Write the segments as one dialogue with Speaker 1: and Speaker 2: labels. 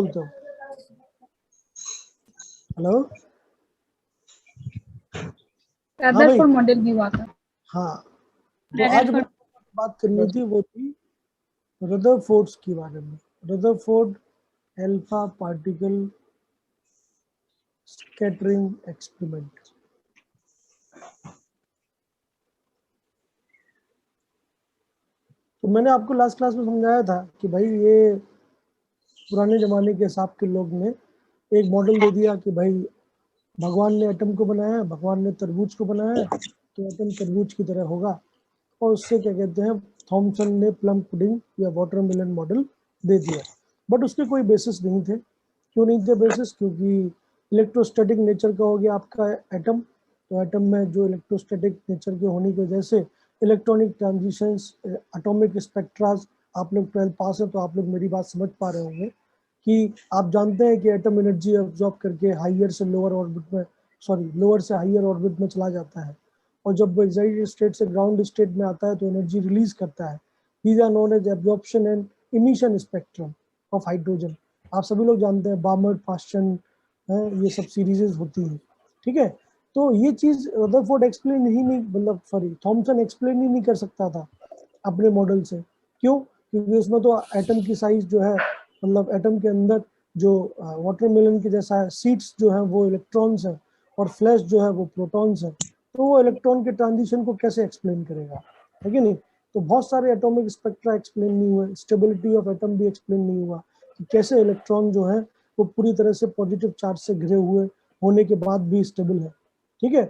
Speaker 1: बोलते हो? हेलो, हाँ भाई।
Speaker 2: रदरफोर्ड मॉडल की बात है।
Speaker 1: हाँ, तो आज मैं बात करनी थी वो थी रदरफोर्ड्स के बारे में। Rutherford alpha particle scattering experiment. तो मैंने आपको लास्ट क्लास में समझाया था कि भाई ये पुराने जमाने के हिसाब के लोग ने एक मॉडल दे दिया कि भाई भगवान ने एटम को बनाया, भगवान ने तरबूज को बनाया, तो एटम तरबूज की तरह होगा। और उससे क्या कहते हैं, थॉमसन ने प्लम पुडिंग या वाटरमेलन मॉडल दे दिया। बट उसके कोई बेसिस नहीं थे। क्यों नहीं थे बेसिस? क्योंकि इलेक्ट्रोस्टैटिक नेचर का हो गया आपका एटम। तो एटम में जो इलेक्ट्रोस्टैटिक नेचर के होने की वजह से इलेक्ट्रॉनिक ट्रांजिशंस, एटॉमिक स्पेक्ट्रास, आप लोग 12 पास है तो आप लोग मेरी बात समझ पा रहे होंगे कि आप जानते हैं कि एटम एनर्जी अब्जॉर्ब करके हाइयर से लोअर ऑर्बिट में, सॉरी लोअर से हाइयर ऑर्बिट में चला जाता है, और जब वो एक्साइटेड स्टेट से ग्राउंड स्टेट में आता है तो एनर्जी रिलीज करता है। These are known as absorption and emission spectrum of hydrogen. आप सभी लोग जानते हैं, बार्नर्ड, फास्टन है, ये सब सीरीजेस होती हैं। ठीक है, तो ये चीज रदरफोर्ड एक्सप्लेन ही नहीं, मतलब सॉरी थॉमसन एक्सप्लेन ही नहीं कर सकता था अपने मॉडल से। क्यों? क्योंकि उसमें तो एटम की साइज जो है, मतलब एटम के अंदर जो वाटरमेलन के जैसा है, सीड्स जो है वो इलेक्ट्रॉन्स है और फ्लैश जो है वो प्रोटॉन्स है। तो वो इलेक्ट्रॉन के ट्रांजिशन को कैसे एक्सप्लेन करेगा, है कि नहीं? तो बहुत सारे एटॉमिक स्पेक्ट्रा एक्सप्लेन नहीं हुए, स्टेबिलिटी ऑफ एटम भी एक्सप्लेन नहीं हुआ कि कैसे इलेक्ट्रॉन जो है वो पूरी तरह से पॉजिटिव चार्ज से घिरे हुए होने के बाद भी स्टेबल है। ठीक है,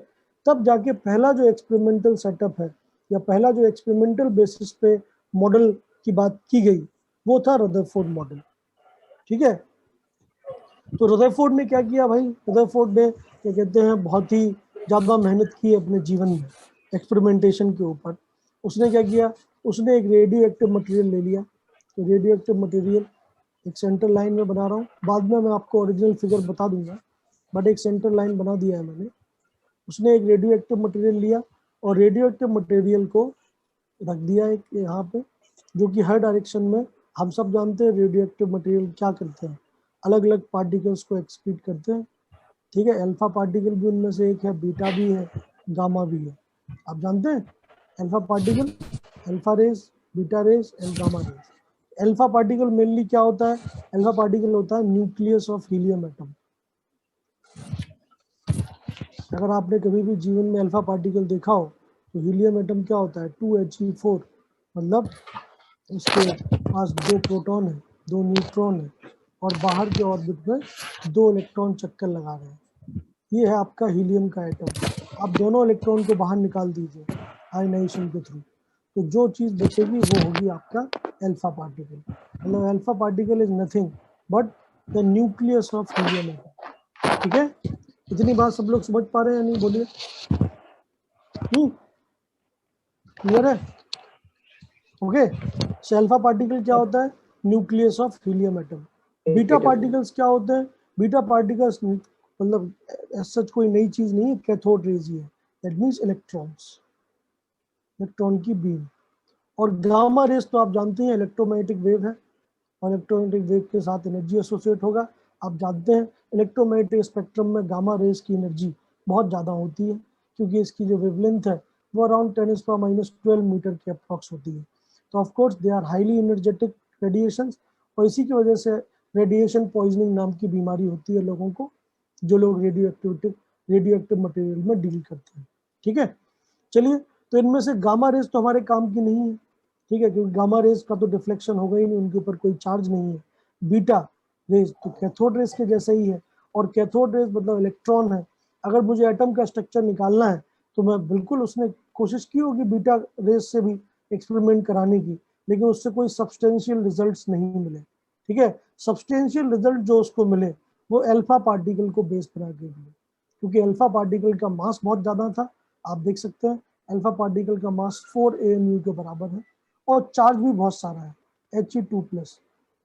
Speaker 1: तब जाके पहला जो एक्सपेरिमेंटल सेटअप है या पहला जो एक्सपेरिमेंटल बेसिस पे मॉडल की बात की गई वो था रदरफोर्ड मॉडल। ठीक है, तो रदरफोर्ड ने क्या किया भाई? रदरफोर्ड ने क्या कहते हैं, बहुत ही ज़्यादा मेहनत की अपने जीवन में एक्सपेरिमेंटेशन के ऊपर। उसने क्या किया? उसने एक रेडियो एक्टिव मटेरियल ले लिया। तो रेडियो एक्टिव मटेरियल एक सेंटर लाइन में बना रहा हूँ, बाद में मैं आपको ओरिजिनल फिगर बता दूंगा, बट एक सेंटर लाइन बना दिया है मैंने। उसने एक रेडियो एक्टिव मटेरियल लिया और रेडियो एक्टिव मटेरियल को रख दिया एक यहाँ पे, जो कि हर डायरेक्शन में, हम सब जानते हैं रेडियो एक्टिव मटेरियल क्या करते हैं, अलग अलग पार्टिकल्स को एक्सक्रीट करते हैं। ठीक है, अल्फा पार्टिकल भी उनमें से एक है, बीटा भी है, गामा भी है। आप जानते हैं alpha particle, alpha rays, beta rays and gamma rays. Alpha particle mainly क्या होता है? अल्फा पार्टिकल होता है न्यूक्लियस ऑफ हीलियम एटम। अगर आपने कभी भी जीवन में अल्फा पार्टिकल देखा हो तो हीलियम एटम क्या होता है? 2He4, मतलब इसके पास 2 प्रोटॉन है, 2 न्यूट्रॉन है और बाहर के ऑर्बिट में 2 इलेक्ट्रॉन चक्कर लगा रहे हैं। ये है आपका हीलियम का एटम। आप दोनों इलेक्ट्रॉन को बाहर निकाल दीजिए आयनाइजेशन के थ्रू, तो जो चीज़ बचेगी वो होगी आपका अल्फा पार्टिकल। मतलब alpha particle is nothing but the nucleus of helium atom. ठीक है, इतनी बात सब लोग समझ पा रहे हैं या नहीं? बोलिए। क्लियर है? ओके, सो अल्फा पार्टिकल क्या होता है? Nucleus of helium atom. Beta particles क्या होते हैं? बीटा पार्टिकल्स मतलब सच कोई नई चीज नहीं है, कैथोड रेज ही है, दैट मींस इलेक्ट्रॉन्स, इलेक्ट्रॉन की बीम। और गामा रेज तो आप जानते हैं इलेक्ट्रोमैग्नेटिक वेव है, और इलेक्ट्रोमैग्नेटिक वेव के साथ एनर्जी एसोसिएट होगा। आप जानते हैं इलेक्ट्रोमैग्नेटिक स्पेक्ट्रम में गामा रेज की एनर्जी बहुत ज़्यादा होती है, क्योंकि इसकी जो वेवलेंथ है वो अराउंड 10⁻12 मीटर के अप्रॉक्स होती है। तो of course they are highly energetic radiations, और इसी की वजह से रेडिएशन पॉइजनिंग नाम की बीमारी होती है लोगों को, जो लोग रेडियो एक्टिव मटेरियल में डील करते हैं। ठीक है, चलिए, तो इनमें से गामा रेज तो हमारे काम की नहीं है। ठीक है, क्योंकि गामा रेज का तो डिफ्लेक्शन होगा ही नहीं, उनके ऊपर कोई चार्ज नहीं है। बीटा रेज तो कैथोड रेज के जैसे ही है, और कैथोड रेज मतलब इलेक्ट्रॉन है। अगर मुझे एटम का स्ट्रक्चर निकालना है तो मैं बिल्कुल, उसने कोशिश की होगी बीटा रेज से भी एक्सपेरिमेंट कराने की, लेकिन उससे कोई सब्सटेंशियल रिजल्ट्स नहीं मिले। ठीक है, सब्सटेंशियल रिजल्ट जो उसको मिले वो अल्फा पार्टिकल को बेस बना के मिले, क्योंकि अल्फा पार्टिकल का मास बहुत ज़्यादा था। आप देख सकते हैं अल्फा पार्टिकल का मास 4 AMU के बराबर है, और चार्ज भी बहुत सारा है, He2+,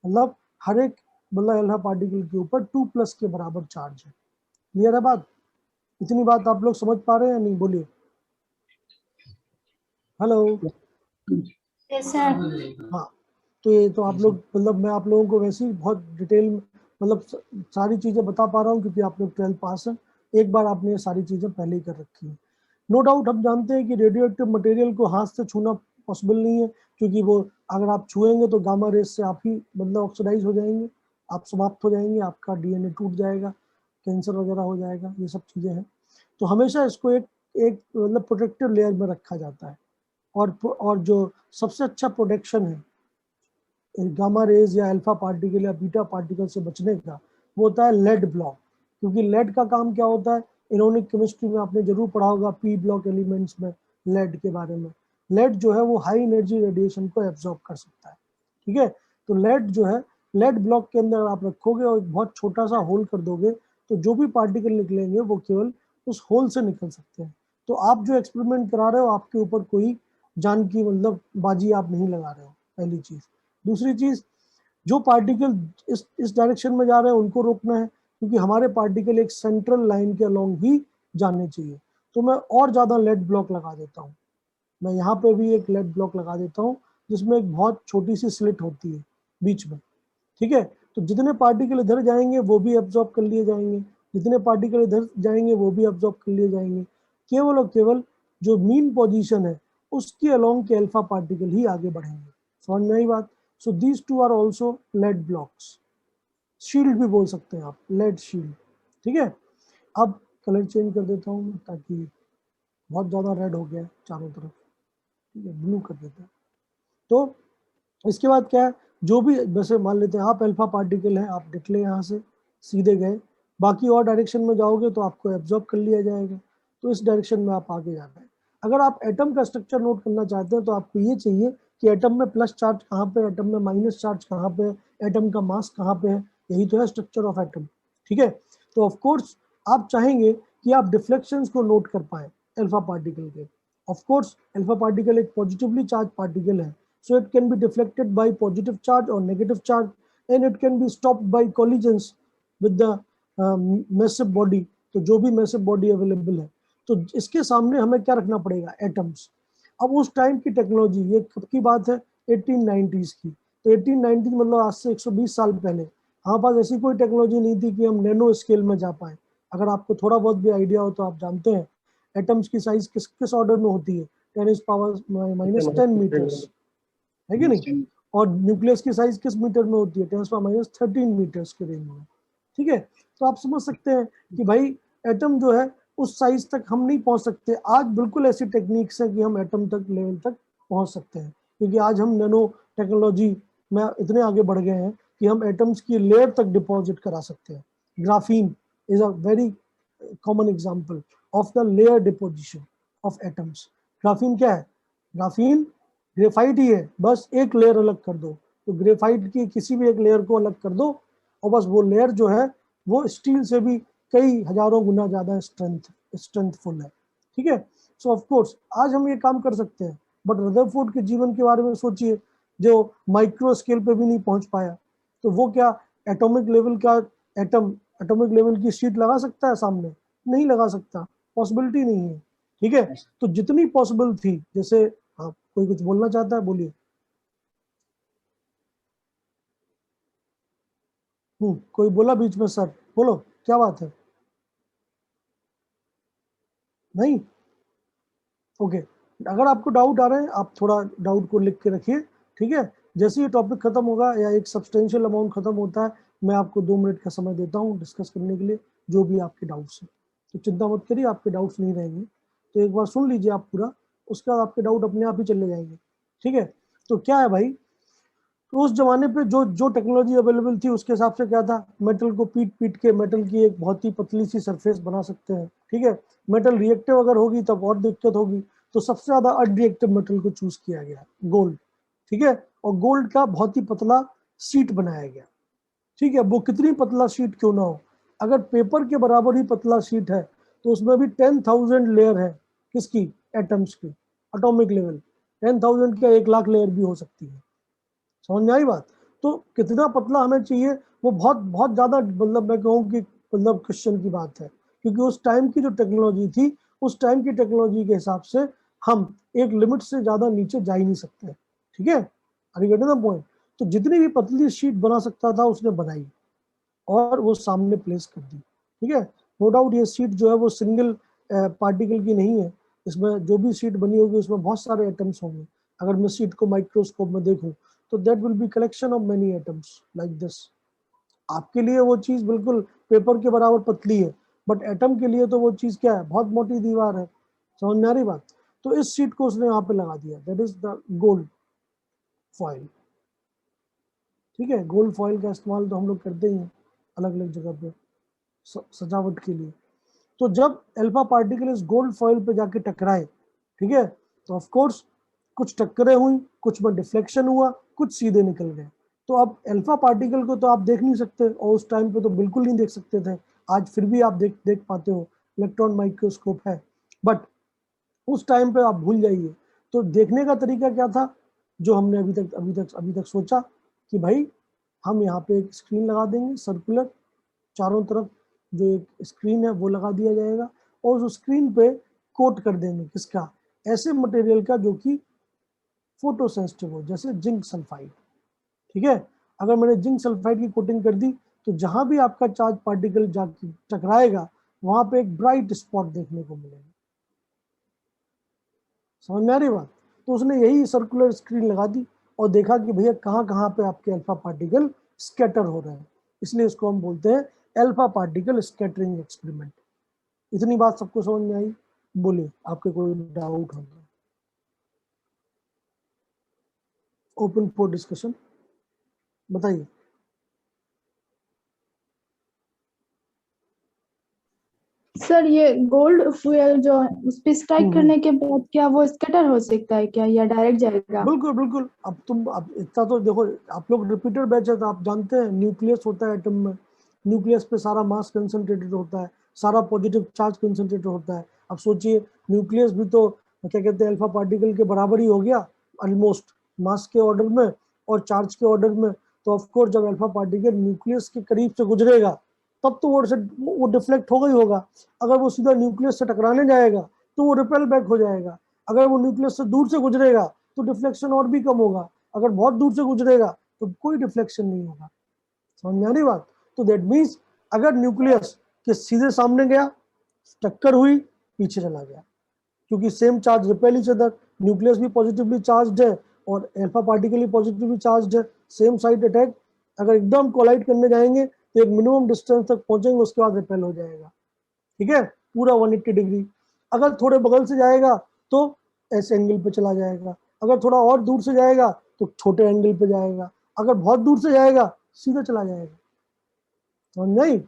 Speaker 1: मतलब हर एक, मतलब अल्फा पार्टिकल के ऊपर 2+ के बराबर चार्ज है। क्लियर है बात? इतनी बात आप लोग समझ पा रहे हैं या नहीं? बोलिए। हेलो।
Speaker 2: Yes sir.
Speaker 1: हाँ, तो ये तो आप लोग, मतलब मैं आप लोगों को वैसे ही बहुत डिटेल मतलब सारी चीजें बता पा रहा हूँ क्योंकि आप लोग 12th पास हैं, एक बार आपने ये सारी चीजें पहले ही कर रखी है। नो डाउट हम जानते हैं कि रेडियो एक्टिव मटेरियल को हाथ से छूना पॉसिबल नहीं है, क्योंकि वो अगर आप छुएंगे तो गामा रेस से आप ही मतलब ऑक्सीडाइज हो जाएंगे, आप समाप्त हो जाएंगे, आपका डीएनए टूट जाएगा, कैंसर वगैरह हो जाएगा, ये सब चीजें हैं। तो हमेशा इसको एक एक मतलब प्रोटेक्टिव लेयर में रखा जाता है। और जो सबसे अच्छा प्रोटेक्शन है गामा रेज या अल्फा पार्टिकल या बीटा पार्टिकल से बचने का, वो होता है लेड ब्लॉक। क्योंकि लेड का काम क्या होता है, इनऑर्गेनिक केमिस्ट्री में आपने जरूर पढ़ा होगा पी ब्लॉक एलिमेंट्स में लेड के बारे में। लेड जो है वो हाई एनर्जी रेडिएशन को एब्जॉर्ब कर सकता है, ठीक है। तो लेड जो है, लेड ब्लॉक के अंदर आप रखोगे और एक बहुत छोटा सा होल कर दोगे, तो जो भी पार्टिकल निकलेंगे वो केवल उस होल से निकल सकते हैं। तो आप जो एक्सपेरिमेंट करा रहे हो, आपके ऊपर कोई जान की मतलब बाजी आप नहीं लगा रहे हो, पहली चीज। दूसरी चीज, जो पार्टिकल इस डायरेक्शन में जा रहे हैं उनको रोकना है, क्योंकि हमारे पार्टिकल एक सेंट्रल लाइन के अलोंग ही जाने चाहिए। तो मैं और ज्यादा लेड ब्लॉक लगा देता हूँ, मैं यहाँ पे भी एक लेड ब्लॉक लगा देता हूँ जिसमें एक बहुत छोटी सी स्लिट होती है बीच में, ठीक है। तो जितने पार्टिकल इधर जाएंगे वो भी एब्जॉर्ब कर लिए जाएंगे, जितने पार्टिकल इधर जाएंगे वो भी एब्जॉर्ब कर लिए जाएंगे। केवल और केवल जो मीन पोजीशन है उसके अलोंग के अल्फा पार्टिकल ही आगे बढ़ेंगे। समझ में आई बात? So these two are also lead blocks, shield भी बोल सकते हैं आप, लेड शील्ड, ठीक है। अब कलर चेंज कर देता हूँ ताकि बहुत ज्यादा रेड हो गया चारों तरफ, ठीक है, ब्लू कर देता है। तो इसके बाद क्या है, जो भी वैसे मान लेते हैं आप अल्फा पार्टिकल है, आप निकले यहाँ से सीधे गए, बाकी और डायरेक्शन में जाओगे तो आपको एब्जॉर्ब कर लिया जाएगा, तो इस डायरेक्शन में आप आगे जाना है। अगर आप एटम का स्ट्रक्चर नोट करना चाहते हैं तो आपको ये चाहिए कि एटम में प्लस चार्ज कहाँ पे, एटम में माइनस चार्ज कहाँ पे, एटम का मास कहाँ पे है, यही तो है स्ट्रक्चर ऑफ एटम, ठीक है। तो ऑफ कोर्स आप चाहेंगे कि आप डिफ्लेक्शंस को नोट कर पाए अल्फा पार्टिकल के। ऑफ कोर्स अल्फा पार्टिकल एक पॉजिटिवली चार्ज पार्टिकल है, so it can be deflected by positive charge or negative charge, and it can be stopped by collisions with the massive body। तो जो भी massive body available है, तो इसके सामने हमें क्या रखना पड़ेगा, एटम्स। अब उस टाइम की टेक्नोलॉजी, ये कब की बात है, 1890s की। तो 1890 मतलब आज से 120 साल पहले हमारे पास ऐसी कोई टेक्नोलॉजी नहीं थी कि हम नैनो स्केल में जा पाए। अगर आपको थोड़ा बहुत भी आइडिया हो तो आप जानते हैं एटम्स की साइज किस किस ऑर्डर में होती है, 10⁻⁻10 मीटर्स, है कि नहीं। और न्यूक्लियस की साइज किस मीटर में होती है, 10⁻13 मीटर्स के रेंज में, ठीक है। तो आप समझ सकते हैं कि भाई एटम जो है उस साइज तक हम नहीं पहुंच सकते। आज बिल्कुल ऐसी टेक्निक्स है कि हम एटम तक लेवल तक पहुंच सकते हैं, क्योंकि आज हम नैनो टेक्नोलॉजी में इतने आगे बढ़ गए हैं कि हम एटम्स की लेयर तक डिपॉजिट करा सकते हैं। Graphene is a very common example of the layer deposition of atoms. Graphene क्या है, ग्राफीन ग्रेफाइट ही है, बस एक लेयर अलग कर दो। तो ग्रेफाइट की किसी भी एक लेयर को अलग कर दो और बस वो लेयर जो है वो स्टील से भी कई हजारों गुना ज्यादा स्ट्रेंथफुल है, ठीक है। सो ऑफ कोर्स आज हम ये काम कर सकते हैं, बट रदरफोर्ड के जीवन के बारे में सोचिए, जो माइक्रो स्केल पे भी नहीं पहुंच पाया, तो वो क्या एटॉमिक लेवल का एटॉमिक लेवल की शीट लगा सकता है सामने? नहीं लगा सकता, पॉसिबिलिटी नहीं है, ठीक है। तो जितनी पॉसिबल थी, जैसे हाँ कोई कुछ बोलना चाहता है, बोलिए। कोई बोला बीच में, सर बोलो क्या बात है? नहीं, ओके। अगर आपको डाउट आ रहे हैं आप थोड़ा डाउट को लिख के रखिए, ठीक है। जैसे ये टॉपिक खत्म होगा या एक सब्सटेंशियल अमाउंट खत्म होता है, मैं आपको 2 मिनट का समय देता हूँ डिस्कस करने के लिए जो भी आपके डाउट्स हैं। तो चिंता मत करिए, आपके डाउट्स नहीं रहेंगे। तो एक बार सुन लीजिए आप पूरा, उसके बाद आपके डाउट अपने आप ही चले जाएंगे, ठीक है। तो क्या है भाई, तो उस जमाने पे जो जो टेक्नोलॉजी अवेलेबल थी उसके हिसाब से क्या था, मेटल को पीट पीट के मेटल की एक बहुत ही पतली सी सरफेस बना सकते हैं, ठीक है। मेटल रिएक्टिव अगर होगी तब और दिक्कत होगी, तो सबसे ज्यादा अनरिएक्टिव मेटल को चूज किया गया, गोल्ड, ठीक है। और गोल्ड का बहुत ही पतला शीट बनाया गया, ठीक है। वो कितनी पतला शीट क्यों ना हो, अगर पेपर के बराबर ही पतला शीट है तो उसमें भी 10,000 लेयर है, किसकी, एटम्स की, एटॉमिक लेवल। 10,000 क्या 1 लाख लेयर भी हो सकती है, समझ में आई बात। तो कितना पतला हमें चाहिए, वो बहुत बहुत ज्यादा, मतलब मैं कहूँ कि मतलब क्वेश्चन की बात है, क्योंकि उस टाइम की जो टेक्नोलॉजी थी, उस टाइम की टेक्नोलॉजी के हिसाब से हम एक लिमिट से ज्यादा नीचे जा ही नहीं सकते, ठीक है। Are you getting the point? तो जितनी भी पतली शीट बना सकता था उसने बनाई, और वो सामने प्लेस कर दी, ठीक है। नो डाउट ये सीट जो है वो सिंगल पार्टिकल की नहीं है, इसमें जो भी सीट बनी होगी उसमें बहुत सारे एटम्स होंगे। अगर मैं सीट को माइक्रोस्कोप में देखूं तो that will be collection of many atoms like this. आपके लिए वो चीज बिल्कुल पेपर के बराबर पतली है, बट एटम के लिए तो वो चीज क्या है, बहुत मोटी दीवार है। समझ में आ रही बात? तो इस सीट को उसने यहाँ पे लगा दिया, that is the gold foil, ठीक है। गोल्ड फॉइल का इस्तेमाल तो हम लोग करते ही हैं अलग अलग जगह पे सजावट के लिए। तो जब अल्फा पार्टिकल इस गोल्ड फॉइल पे जाके टकराए, ठीक है, तो ऑफ कोर्स कुछ टक्करें हुई, कुछ में डिफ्लेक्शन हुआ, कुछ सीधे निकल गए। तो अब अल्फा पार्टिकल को तो आप देख नहीं सकते, और उस टाइम पे तो बिल्कुल नहीं देख सकते थे। आज फिर भी आप देख पाते हो, इलेक्ट्रॉन माइक्रोस्कोप है, बट उस टाइम पे आप भूल जाइए। तो देखने का तरीका क्या था, जो हमने अभी तक सोचा कि भाई हम यहाँ पे एक स्क्रीन लगा देंगे सर्कुलर, चारों तरफ जो एक स्क्रीन है वो लगा दिया जाएगा, और उस स्क्रीन पे कोट कर देंगे किसका, ऐसे मटेरियल का जो कि फोटो सेंसिटिव हो, जैसे जिंक सल्फाइड, ठीक है। अगर मैंने जिंक सल्फाइड की कोटिंग कर दी तो जहां भी आपका चार्ज पार्टिकल जाके टकराएगा वहां पे एक ब्राइट स्पॉट देखने को मिलेगा। समझ में आ रही बात? तो उसने यही सर्कुलर स्क्रीन लगा दी और देखा कि भैया कहाँ कहाँ पे आपके अल्फा पार्टिकल स्कैटर हो रहे हैं, इसलिए इसको हम बोलते हैं अल्फा पार्टिकल स्कैटरिंग एक्सपेरिमेंट। इतनी बात सबको समझ में आई? बोलिए आपके कोई डाउट हो तो। ओपन फॉर डिस्कशन, बताइए।
Speaker 2: सर ये गोल्ड फ्यूल जो है, उस पे स्ट्राइक करने के बाद क्या वो स्कैटर हो सकता है क्या, या डायरेक्ट जाएगा?
Speaker 1: बिल्कुल बिल्कुल। अब इतना तो देखो, आप लोग रिपीटर बैच है तो आप जानते हैं न्यूक्लियस होता है एटम में, न्यूक्लियस पे सारा मास कंसंट्रेटेड होता है, सारा पॉजिटिव चार्ज कंसंट्रेटेड होता है। अब सोचिए न्यूक्लियस भी तो क्या कहते हैं अल्फा पार्टिकल के बराबर ही हो गया ऑलमोस्ट, मास के ऑर्डर में और चार्ज के ऑर्डर में। तो ऑफकोर्स जब अल्फा पार्टिकल न्यूक्लियस के करीब से गुजरेगा तब तो वो डिफ्लेक्ट होगा ही होगा। अगर वो सीधा न्यूक्लियस से टकराने जाएगा तो वो रिपेल बैक हो जाएगा। अगर वो न्यूक्लियस से दूर से गुजरेगा तो डिफ्लेक्शन और भी कम होगा, अगर बहुत दूर से गुजरेगा तो कोई डिफ्लेक्शन नहीं होगा। समझ में आ रही बात? तो दैट मीन्स अगर न्यूक्लियस के सीधे सामने गया, टक्कर हुई, पीछे चला गया, क्योंकि same charge repel each other, nucleus भी पॉजिटिवली चार्ज्ड है और अल्फा पार्टिकल भी पॉजिटिवली चार्ज्ड है, सेम साइड अटैक। अगर एकदम कोलाइड करने जाएंगे तो एक मिनिमम डिस्टेंस तक पहुंचेंगे, उसके बाद रिपेल हो जाएगा, ठीक है, पूरा 180 डिग्री। अगर थोड़े बगल से जाएगा तो ऐसे एंगल पे चला जाएगा, अगर थोड़ा और दूर से जाएगा तो छोटे एंगल पे जाएगा, अगर बहुत दूर से जाएगा सीधा चला जाएगा। समझ नहीं?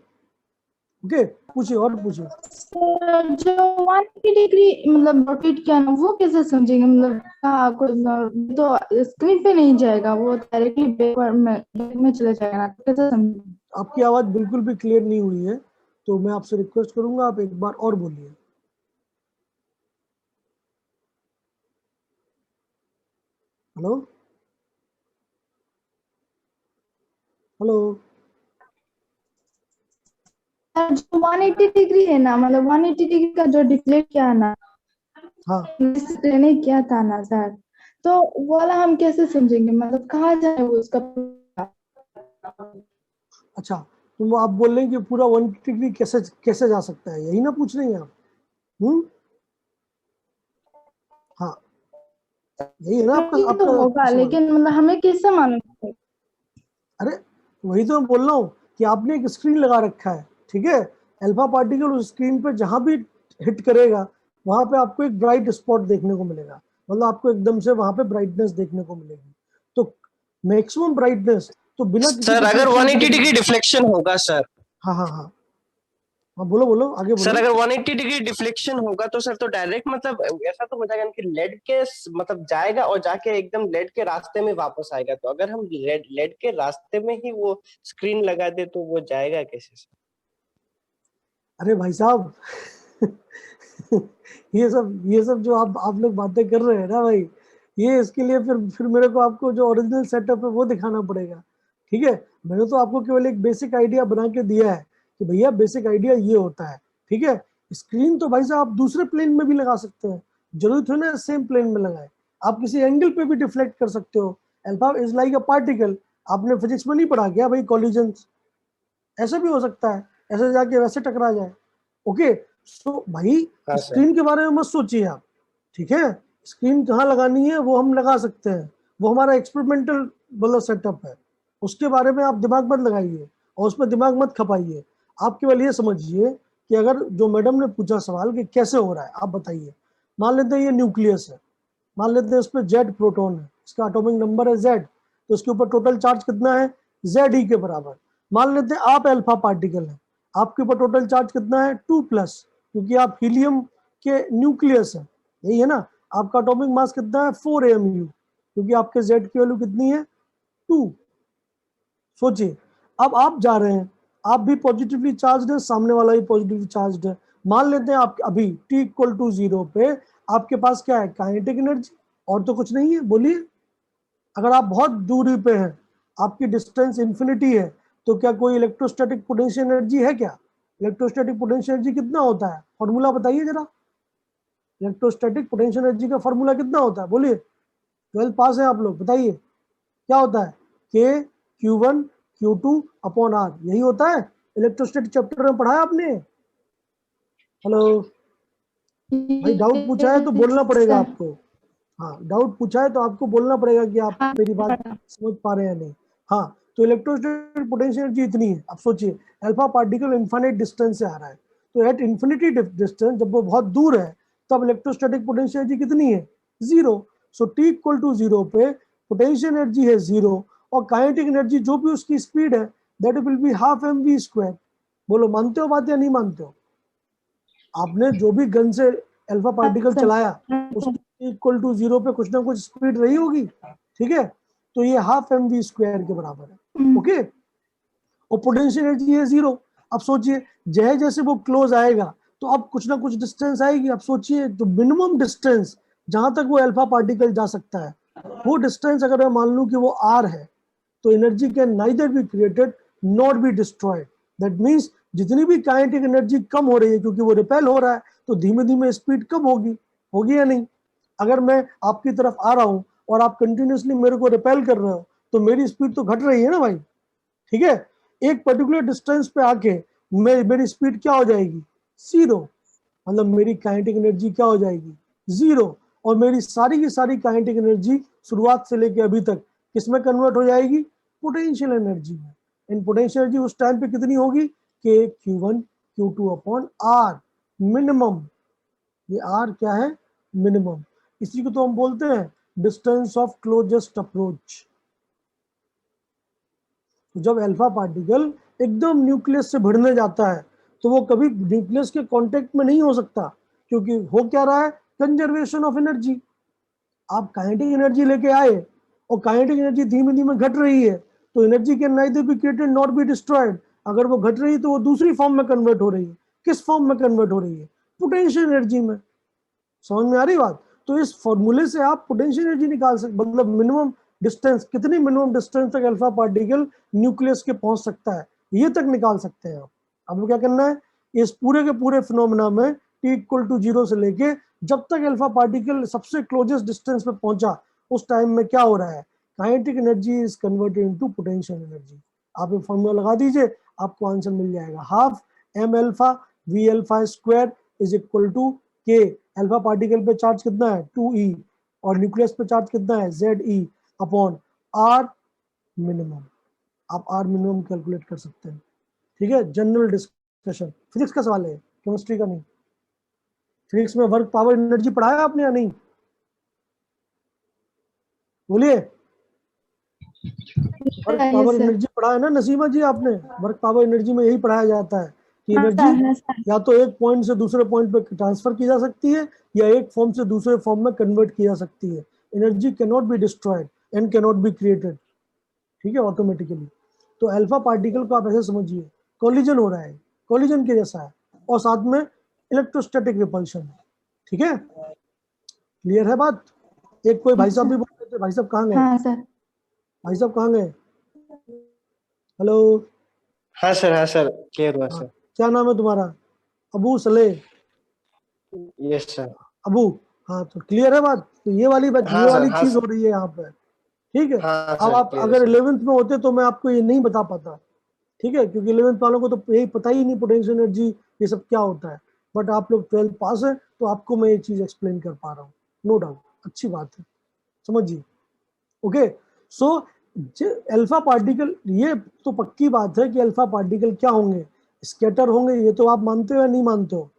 Speaker 1: ओके, पूछिए और पूछिए।
Speaker 2: जो 180 डिग्री मतलब रोटेट किया ना, वो कैसे समझेंगे? मतलब हाँ, तो स्क्रीन पे नहीं जाएगा, वो डायरेक्टली बैक में चले जाएगा ना, तो कैसे समझेंगे?
Speaker 1: आपकी आवाज बिल्कुल भी क्लियर नहीं हुई है, तो मैं आपसे रिक्वेस्ट करूंगा आप एक बार और बोलिए। Hello hello.
Speaker 2: जो 180 डिग्री है ना, मतलब 180 डिग्री का जो डिफ्लेक्ट किया ना,
Speaker 1: हाँ
Speaker 2: ने किया था ना सर, तो वो वाला हम कैसे समझेंगे, मतलब कहाँ जाए वो उसका?
Speaker 1: अच्छा, तो वो आप बोल रहे हैं कि पूरा 180 डिग्री कैसे कैसे जा सकता है, यही ना पूछ रही हैं आप? हाँ, यही है ना आपका
Speaker 2: ये तो
Speaker 1: आपका
Speaker 2: होगा,
Speaker 1: सवाल?
Speaker 2: लेकिन मतलब हमें कैसे मालूम?
Speaker 1: अरे वही तो मैं बोल रहा हूँ कि आपने एक स्क्रीन लगा रखा है, ठीक है। अल्फा पार्टिकल उस स्क्रीन पे जहां भी हिट करेगा वहां पे आपको एक ब्राइट स्पॉट देखने को मिलेगा, मतलब आपको एकदम से वहां पे ब्राइटनेस देखने को मिलेगी। तो मैक्सिमम ब्राइटनेस तो बिना किसी
Speaker 3: सर अगर
Speaker 1: डिफ्लेक्शन के
Speaker 3: 180
Speaker 1: दिखेगी।
Speaker 3: डिग्री डिफ्लेक्शन होगा सर,
Speaker 1: हाँ हाँ हाँ हाँ, बोलो बोलो आगे
Speaker 3: सर
Speaker 1: बोलो।
Speaker 3: अगर 180 डिग्री डिफ्लेक्शन होगा तो सर तो डायरेक्ट मतलब ऐसा तो हो जाएगा कि लेड के मतलब जाएगा और जाके एकदम लेड के रास्ते में वापस आएगा। तो अगर हम लेड के रास्ते में ही वो स्क्रीन लगा दे तो वो जाएगा कैसे सर?
Speaker 1: अरे भाई साहब ये सब जो आप लोग बातें कर रहे हैं ना भाई, ये इसके लिए फिर मेरे को आपको जो ओरिजिनल सेटअप है वो दिखाना पड़ेगा, ठीक है। मैंने तो आपको केवल एक बेसिक आइडिया बना के दिया है कि भैया बेसिक आइडिया ये होता है, ठीक है। स्क्रीन तो भाई साहब आप दूसरे प्लेन में भी लगा सकते हैं, जरूरी थोड़ी ना सेम प्लेन में लगाए, आप किसी एंगल पे भी डिफ्लेक्ट कर सकते हो। Alpha is like a particle, आपने फिजिक्स में नहीं पढ़ा क्या भाई, कॉलिजन? ऐसा भी हो सकता है, ऐसे जाके वैसे टकरा जाए। ओके, सो भाई
Speaker 3: हाँ सर।
Speaker 1: स्क्रीन के बारे में मत सोचिए आप, ठीक है। स्क्रीन कहाँ लगानी है वो हम लगा सकते हैं, वो हमारा एक्सपेरिमेंटल मतलब सेटअप है, उसके बारे में आप दिमाग मत लगाइए और उसमें दिमाग मत खपाइए। आप केवल ये समझिए कि अगर जो मैडम ने पूछा सवाल कि कैसे हो रहा है, आप बताइए। मान लेते हैं ये न्यूक्लियस है, मान लेते हैं इस पर जेड प्रोटॉन है, इसका एटॉमिक नंबर है जेड, तो इसके ऊपर टोटल चार्ज कितना है, जेड ई के बराबर। मान लेते हैं आप अल्फा पार्टिकल है, आपके ऊपर टोटल चार्ज कितना है 2+, क्योंकि आप हीलियम के न्यूक्लियस है, यही है ना। आपका एटॉमिक मास कितना है 4 AMU, क्योंकि आपके जेड की वैल्यू कितनी है 2। सोचिए, अब आप जा रहे हैं, आप भी पॉजिटिवली चार्ज है, सामने वाला भी पॉजिटिवली चार्ज है। मान लेते हैं आप अभी t=0 पे आपके पास क्या है, काइनेटिक एनर्जी, और तो कुछ नहीं है। बोलिए, अगर आप बहुत दूरी पे हैं, आपकी डिस्टेंस इंफिनिटी है, तो क्या कोई इलेक्ट्रोस्टैटिक पोटेंशियल एनर्जी है क्या? इलेक्ट्रोस्टैटिक पोटेंशियल एनर्जी कितना होता है, फॉर्मूला बताइए जरा। इलेक्ट्रोस्टैटिक पोटेंशियल एनर्जी का फॉर्मूला कितना होता है, बोलिए। 12th पास है आप लोग, बताइए क्या होता है, K Q1 Q2/R, यही होता है। इलेक्ट्रोस्टैटिक चैप्टर में पढ़ा है आपने? हेलो भाई, डाउट पूछा है तो बोलना पड़ेगा आपको। हाँ, डाउट पूछा है तो आपको बोलना पड़ेगा कि आप मेरी बात समझ पा रहे हैं या नहीं। हाँ, तो इलेक्ट्रोस्टैटिक पोटेंशियल एनर्जी इतनी है। अब सोचिए, अल्फा पार्टिकल इनफाइनाइट डिस्टेंस से आ रहा है, तो एट इन्फिनिटी डिस्टेंस, जब वो बहुत दूर है, तब इलेक्ट्रोस्टैटिक पोटेंशियल एनर्जी कितनी है, 0। सो t=0 पे पोटेंशियल एनर्जी है 0, और काइनेटिक एनर्जी जो भी उसकी स्पीड है दैट विल बी ½ mv²। बोलो, मानते हो बात या नहीं मानते हो? आपने जो भी गन से अल्फा पार्टिकल चलाया, उसकी =0 पे कुछ ना कुछ स्पीड रही होगी, ठीक है। तो ये ½ mv² के बराबर है। ओके, और पोटेंशियल एनर्जी है 0। अब सोचिए, जैसे जैसे वो क्लोज आएगा तो अब कुछ ना कुछ डिस्टेंस आएगी। अब सोचिए, तो मिनिमम डिस्टेंस जहां तक वो अल्फा पार्टिकल जा सकता है, वो डिस्टेंस अगर मैं मान लूं कि वो r है, तो energy can neither be created not be destroyed. That means जितनी भी काइनेटिक एनर्जी कम हो रही है, क्योंकि वो रिपेल हो रहा है, तो धीमे धीमे स्पीड कम होगी, होगी या नहीं? अगर मैं आपकी तरफ आ रहा हूं और आप कंटिन्यूसली मेरे को रिपेल कर रहे हो, तो मेरी स्पीड तो घट रही है ना भाई, ठीक है। एक पर्टिकुलर डिस्टेंस पे आके मेरी स्पीड क्या हो जाएगी, 0। मतलब मेरी काइनेटिक एनर्जी क्या हो जाएगी, 0। और मेरी सारी की सारी काइनेटिक एनर्जी शुरुआत से लेके अभी तक किस में कन्वर्ट हो जाएगी, पोटेंशियल एनर्जी में। इन पोटेंशियल एनर्जी उस टाइम पे कितनी होगी, K Q1 Q2/R मिनिमम। ये R क्या है, मिनिमम। इसी को तो हम बोलते हैं डिस्टेंस ऑफ क्लोजेस्ट अप्रोच। जब अल्फा पार्टिकल एकदम न्यूक्लियस से भिड़ने जाता है, तो वो कभी न्यूक्लियस के कांटेक्ट में नहीं हो सकता, क्योंकि हो क्या रहा है, कंजर्वेशन ऑफ एनर्जी। आप काइनेटिक एनर्जी लेके आए और काइनेटिक एनर्जी धीमे धीमे घट रही है, तो energy can neither be created not be destroyed. अगर वो घट रही है तो वो दूसरी फॉर्म में कन्वर्ट हो रही है। किस फॉर्म में कन्वर्ट हो रही है, पोटेंशियल एनर्जी में। समझ में आ रही बात? तो इस फॉर्मूले से आप पोटेंशियल एनर्जी निकाल सकते, मतलब मिनिमम डिस्टेंस, कितनी मिनिमम डिस्टेंस तक अल्फा पार्टिकल न्यूक्लियस के पहुंच सकता है, ये तक निकाल सकते हैं आप। आपको क्या करना है, इस पूरे के पूरे फिनोमेना में t=0 से लेके जब तक अल्फा पार्टिकल सबसे क्लोजेस्ट डिस्टेंस पे पहुंचा, उस टाइम में क्या हो रहा है, kinetic energy is converted into potential energy. आप ये फॉर्मूला लगा दीजिए, आपको आंसर मिल जाएगा। ½ mα v⁴ k। Alpha particle पे चार्ज कितना है 2e, और न्यूक्लियस पे चार्ज कितना है Ze/r मिनिमम। आप r मिनिमम कैलकुलेट कर सकते हैं, ठीक है। जनरल डिस्कशन, फिजिक्स का सवाल है, केमिस्ट्री का नहीं। फिजिक्स में वर्क पावर एनर्जी पढ़ाया आपने या नहीं, बोलिए। वर्क पावर एनर्जी पढ़ा है ना नसीमा जी आपने? वर्क पावर एनर्जी में यही पढ़ाया जाता है कि एनर्जी या तो एक पॉइंट से दूसरे पॉइंट पे ट्रांसफर की जा सकती है, या एक फॉर्म से दूसरे फॉर्म में कन्वर्ट की जा सकती है। Energy can not be destroyed and can not be created, ठीक है, ऑटोमेटिकली। तो अल्फा पार्टिकल को आप ऐसे समझिए, कोलिजन हो रहा है, कोलिजन के जैसा है, और साथ में इलेक्ट्रोस्टैटिक रिपल्शन है, ठीक है। क्लियर है बात? एक कोई भाई साहब भी बोल रहे थे, भाई साहब कहाँ गए?
Speaker 2: हाँ सर।
Speaker 1: भाई साहब कहाँ गए? हेलो।
Speaker 3: हाँ सर, क्लियर हुआ सर।
Speaker 1: क्या नाम है तुम्हारा? अबू सले?
Speaker 3: Yes sir.
Speaker 1: अबू, हाँ, तो क्लियर है बात। तो ये वाली बात,
Speaker 3: हाँ
Speaker 1: ये
Speaker 3: सर,
Speaker 1: वाली
Speaker 3: हाँ
Speaker 1: चीज हो
Speaker 3: सर,
Speaker 1: रही है यहाँ पे, ठीक है।
Speaker 3: हाँ
Speaker 1: अब
Speaker 3: सर,
Speaker 1: आप
Speaker 3: क्लियर है
Speaker 1: अगर
Speaker 3: सर।
Speaker 1: 11th में होते तो मैं आपको ये नहीं बता पाता, ठीक है, क्योंकि 11th वालों को तो यही पता ही नहीं पोटेंशियल एनर्जी ये सब क्या होता है, बट आप लोग 12th पास है तो आपको मैं ये चीज एक्सप्लेन कर पा रहा हूँ, नो डाउट, अच्छी बात है, समझिए। ओके, सो अल्फा पार्टिकल, ये तो पक्की बात है कि अल्फा पार्टिकल क्या होंगे, स्कैटर होंगे, ये तो आप मानते हो या नहीं मानते हो?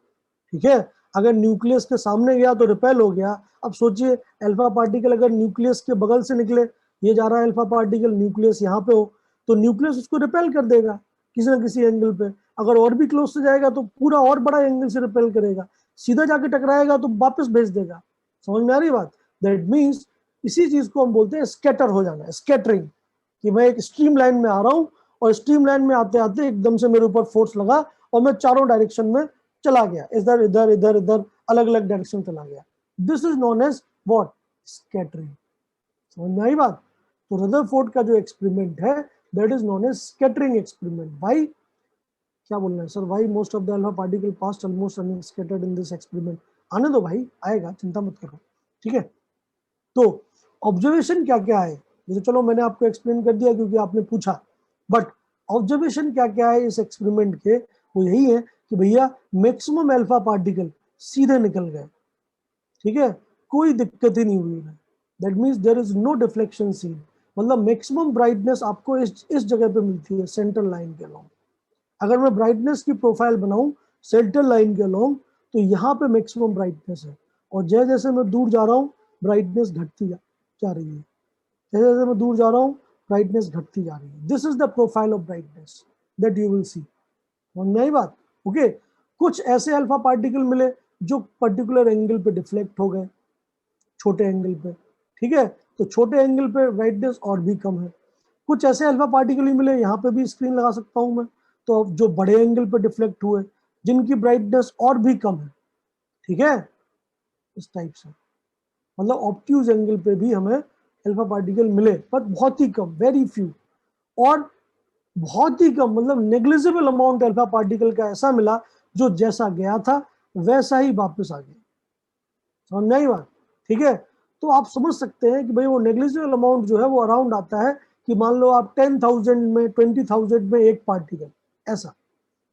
Speaker 1: ठीक है, अगर न्यूक्लियस के सामने गया तो रिपेल हो गया। अब सोचिए अल्फा पार्टिकल अगर न्यूक्लियस के बगल से निकले, ये जा रहा है अल्फा पार्टिकल, न्यूक्लियस यहाँ पे हो, तो न्यूक्लियस उसको रिपेल कर देगा किसी ना किसी एंगल पे। अगर और भी क्लोज से जाएगा तो पूरा और बड़ा एंगल से रिपेल करेगा, सीधा जाके टकराएगा तो वापस भेज देगा। समझ में आ रही बात? दैट मीन्स इसी चीज को हम बोलते हैं स्कैटर हो जाना, स्कैटरिंग, कि मैं एक स्ट्रीम लाइन में आ रहा हूँ और स्ट्रीम लाइन में आते आते एकदम से मेरे ऊपर फोर्स लगा और मैं चारों डायरेक्शन में चला गया, इधर इधर इधर इधर अलग अलग डायरेक्शन चला गया। This is known as what? Scattering. समझ में आई बात? तो रदरफोर्ड का जो एक्सपेरिमेंट है that is known as scattering experiment. Why? क्या बोलना है sir? Why most of the alpha particle passed almost unscattered in this experiment? आने दो भाई, आएगा, चिंता मत करो, ठीक है। तो ऑब्जर्वेशन क्या क्या है, जैसे चलो मैंने आपको एक्सप्लेन कर दिया क्योंकि आपने पूछा, बट ऑब्जर्वेशन क्या क्या है इस एक्सपेरिमेंट के, वो यही है कि भैया मैक्सिमम अल्फा पार्टिकल सीधे निकल गए, ठीक है, कोई दिक्कत ही नहीं हुई उन्हें। That means there is no deflection seen, मतलब मैक्सिमम ब्राइटनेस आपको इस जगह पे मिलती है, सेंट्रल लाइन के अलोंग। अगर मैं ब्राइटनेस की प्रोफाइल बनाऊं सेंट्रल लाइन के अलोंग, तो यहाँ पे मैक्सिमम ब्राइटनेस है, और जैसे जैसे मैं दूर जा रहा हूँ ब्राइटनेस घटती जा रही है, जैसे जैसे मैं दूर जा रहा हूँ ब्राइटनेस घटती जा रही है। This is the profile of brightness that you will see. समझ में आई बात? ओके, कुछ ऐसे अल्फा पार्टिकल मिले जो पर्टिकुलर एंगल पे डिफ्लेक्ट हो गए, छोटे एंगल पे, ठीक है, तो छोटे एंगल पे ब्राइटनेस और भी कम है। कुछ ऐसे अल्फा पार्टिकल ही मिले, यहाँ पे भी स्क्रीन लगा सकता हूँ मैं, तो जो बड़े एंगल पे डिफ्लेक्ट हुए जिनकी ब्राइटनेस और भी कम है, ठीक है, इस टाइप से, मतलब ऑब्ट्यूज एंगल पे भी हमें अल्फा पार्टिकल मिले, पर बहुत ही कम, वेरी फ्यू, और बहुत ही कम, मतलब नेग्लिजिबल अमाउंट अल्फा पार्टिकल का ऐसा मिला जो जैसा गया था वैसा ही वापस आ गया। समझ में आई बात? ठीक है, तो आप समझ सकते हैं कि भाई वो नेग्लिजिबल अमाउंट जो है वो अराउंड आता है कि मान लो आप 10,000 में 20,000 में एक पार्टिकल, ऐसा।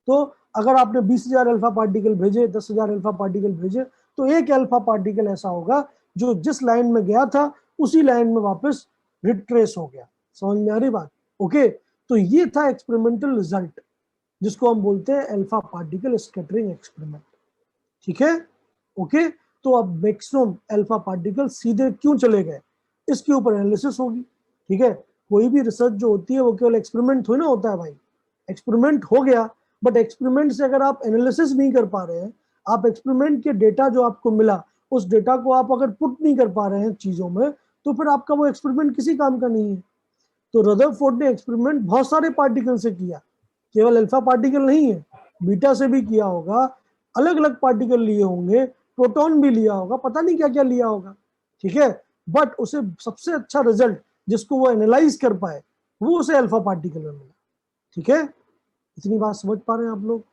Speaker 1: तो अगर आपने 20,000 अल्फा पार्टिकल भेजे, 10,000 अल्फा पार्टिकल भेजे, तो एक अल्फा पार्टिकल ऐसा होगा जो जिस लाइन में गया था उसी लाइन में वापस रिट्रेस हो गया। समझ में आ रही बात? ओके, तो ये था एक्सपेरिमेंटल रिजल्ट जिसको हम बोलते हैं अल्फा पार्टिकल स्कैटरिंग एक्सपेरिमेंट, ठीक है। ओके, तो अब मैक्सिमम अल्फा पार्टिकल सीधे क्यों चले गए, इसके ऊपर एनालिसिस होगी, ठीक है। कोई भी रिसर्च जो होती है वो केवल एक्सपेरिमेंट थोड़ी ना होता है भाई, एक्सपेरिमेंट हो गया, बट एक्सपेरिमेंट से अगर आप एनालिसिस नहीं कर पा रहे हैं, आप एक्सपेरिमेंट के डेटा जो आपको मिला उस डेटा को आप अगर पुट नहीं कर पा रहे हैं चीजों में, तो फिर आपका वो एक्सपेरिमेंट किसी काम का नहीं है। तो रदरफोर्ड ने एक्सपेरिमेंट बहुत सारे पार्टिकल से किया, केवल अल्फा पार्टिकल नहीं है, बीटा से भी किया होगा, अलग अलग पार्टिकल लिए होंगे, प्रोटॉन भी लिया होगा, पता नहीं क्या क्या लिया होगा, ठीक है, बट उसे सबसे अच्छा रिजल्ट जिसको वो एनालाइज कर पाए वो उसे अल्फा पार्टिकल में मिला, ठीक है। इतनी बात समझ पा रहे हैं आप लोग?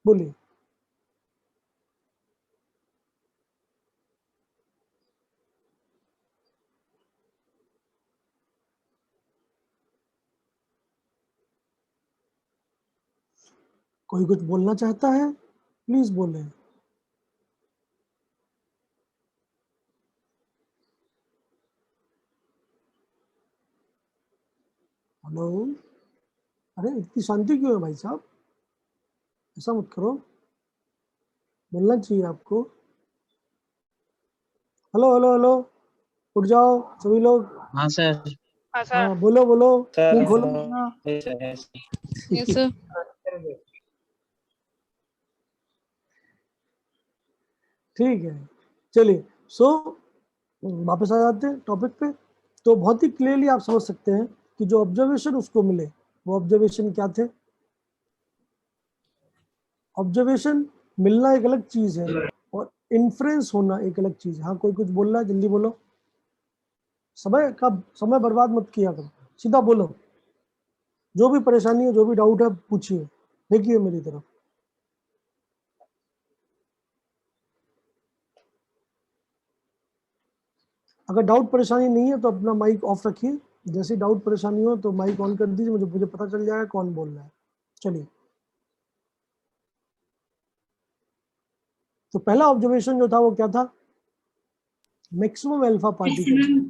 Speaker 1: बोलिए। कोई कुछ बोलना चाहता है प्लीज बोले। हेलो, अरे इतनी शांति क्यों है भाई साहब? ऐसा मत करो, बोलना चाहिए आपको। हेलो हेलो हेलो, उठ जाओ सभी लोग।
Speaker 4: हाँ सर।
Speaker 1: हाँ बोलो बोलो, मुंह खोलो।
Speaker 5: Yes sir.
Speaker 1: ठीक है, चलिए, सो वापस आ जाते हैं टॉपिक पे। तो बहुत ही क्लियरली आप समझ सकते हैं कि जो ऑब्जर्वेशन उसको मिले वो ऑब्जर्वेशन क्या थे। ऑब्जर्वेशन मिलना एक अलग चीज है और इन्फ्रेंस होना एक अलग चीज है। हाँ, कोई कुछ बोल रहा है, जल्दी बोलो, समय बर्बाद मत किया करो, सीधा बोलो, जो भी परेशानी है जो भी डाउट है पूछिए, देखिए मेरी तरफ। अगर डाउट परेशानी नहीं है तो अपना माइक ऑफ रखिए, जैसे डाउट परेशानी हो तो माइक ऑन कर दीजिए, मुझे पता चल जाएगा कौन बोल रहा है। चलिए, तो पहला ऑब्जर्वेशन जो था वो क्या था? Maximum alpha particle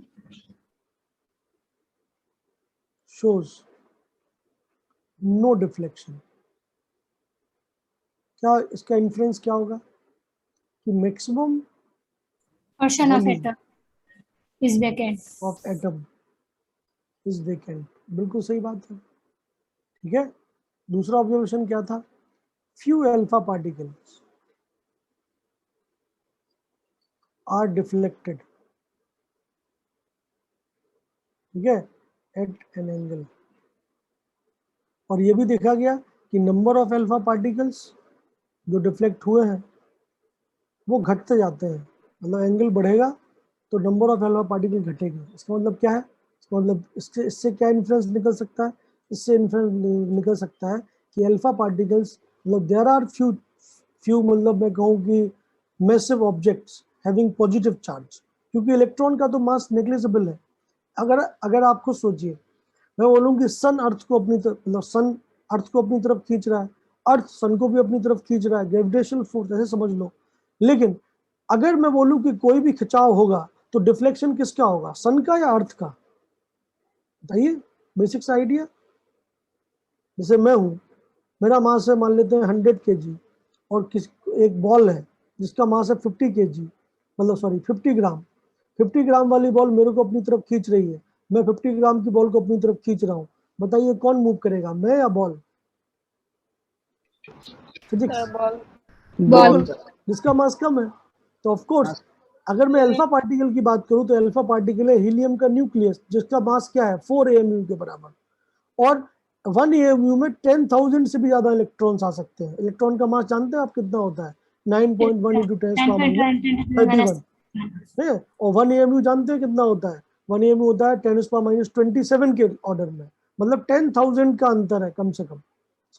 Speaker 1: shows no deflection। क्या इसका इन्फ्लुएंस क्या होगा कि maximum
Speaker 4: portion of
Speaker 1: volume
Speaker 4: atom is vacant।
Speaker 1: Of atom is vacant. बिल्कुल सही बात है, ठीक है। दूसरा ऑब्जर्वेशन क्या था? Few alpha particles are deflected, ठीक है, एट एन एंगल। और ये भी देखा गया कि नंबर ऑफ अल्फा पार्टिकल्स जो डिफ्लेक्ट हुए हैं वो घटते जाते हैं, मतलब एंगल बढ़ेगा तो नंबर ऑफ अल्फा पार्टिकल घटेगी। इसका मतलब क्या है? इसका मतलब इससे क्या इन्फ्लुएंस निकल सकता है? इससे इन्फ्लुएंस निकल सकता है कि अल्फा पार्टिकल्स, मतलब देयर आर फ्यू मतलब मैं कहूँ कि massive objects having positive charge, क्योंकि इलेक्ट्रॉन का तो मास नेग्लिजिबल है। अगर आप खुद सोचिए, मैं बोलूँ कि सन अर्थ को अपनी तरफ, मतलब सन अर्थ को अपनी तरफ खींच रहा है, अर्थ सन को भी अपनी तरफ खींच रहा है, ग्रेविटेशनल फोर्स ऐसे समझ लो। लेकिन अगर मैं बोलूँ कि कोई भी खिंचाव होगा तो डिफ्लेक्शन किसका होगा, सन का या अर्थ का? बताइए, बेसिक सा आइडिया। जैसे मैं हूँ, मेरा मास है मान लेते हैं 100 kg, और एक बॉल है जिसका मास है 50 kg, मतलब सॉरी 50 ग्राम। 50 ग्राम वाली बॉल मेरे को अपनी तरफ खींच रही है, मैं 50 ग्राम की बॉल को अपनी तरफ खींच रहा हूँ। बताइए कौन मूव करेगा, मैं या बॉल? Physics,
Speaker 4: ball.
Speaker 1: जिसका मास कम है। तो ऑफ कोर्स अगर मैं अल्फा पार्टिकल की बात करूं तो अल्फा पार्टिकल है हीलियम का न्यूक्लियस, जिसका मास क्या है 4 AMU के बराबर, और 1 AMU में 10,000 से भी ज्यादा इलेक्ट्रॉन्स आ सकते हैं। इलेक्ट्रॉन का मास जानते हैं आप कितना होता है? 9.1 × 10⁻31 है। और 1 AMU जानते हैं कितना होता है? 1 AMU होता है 10⁻27 के ऑर्डर में, मतलब 10,000 का अंतर है कम से कम।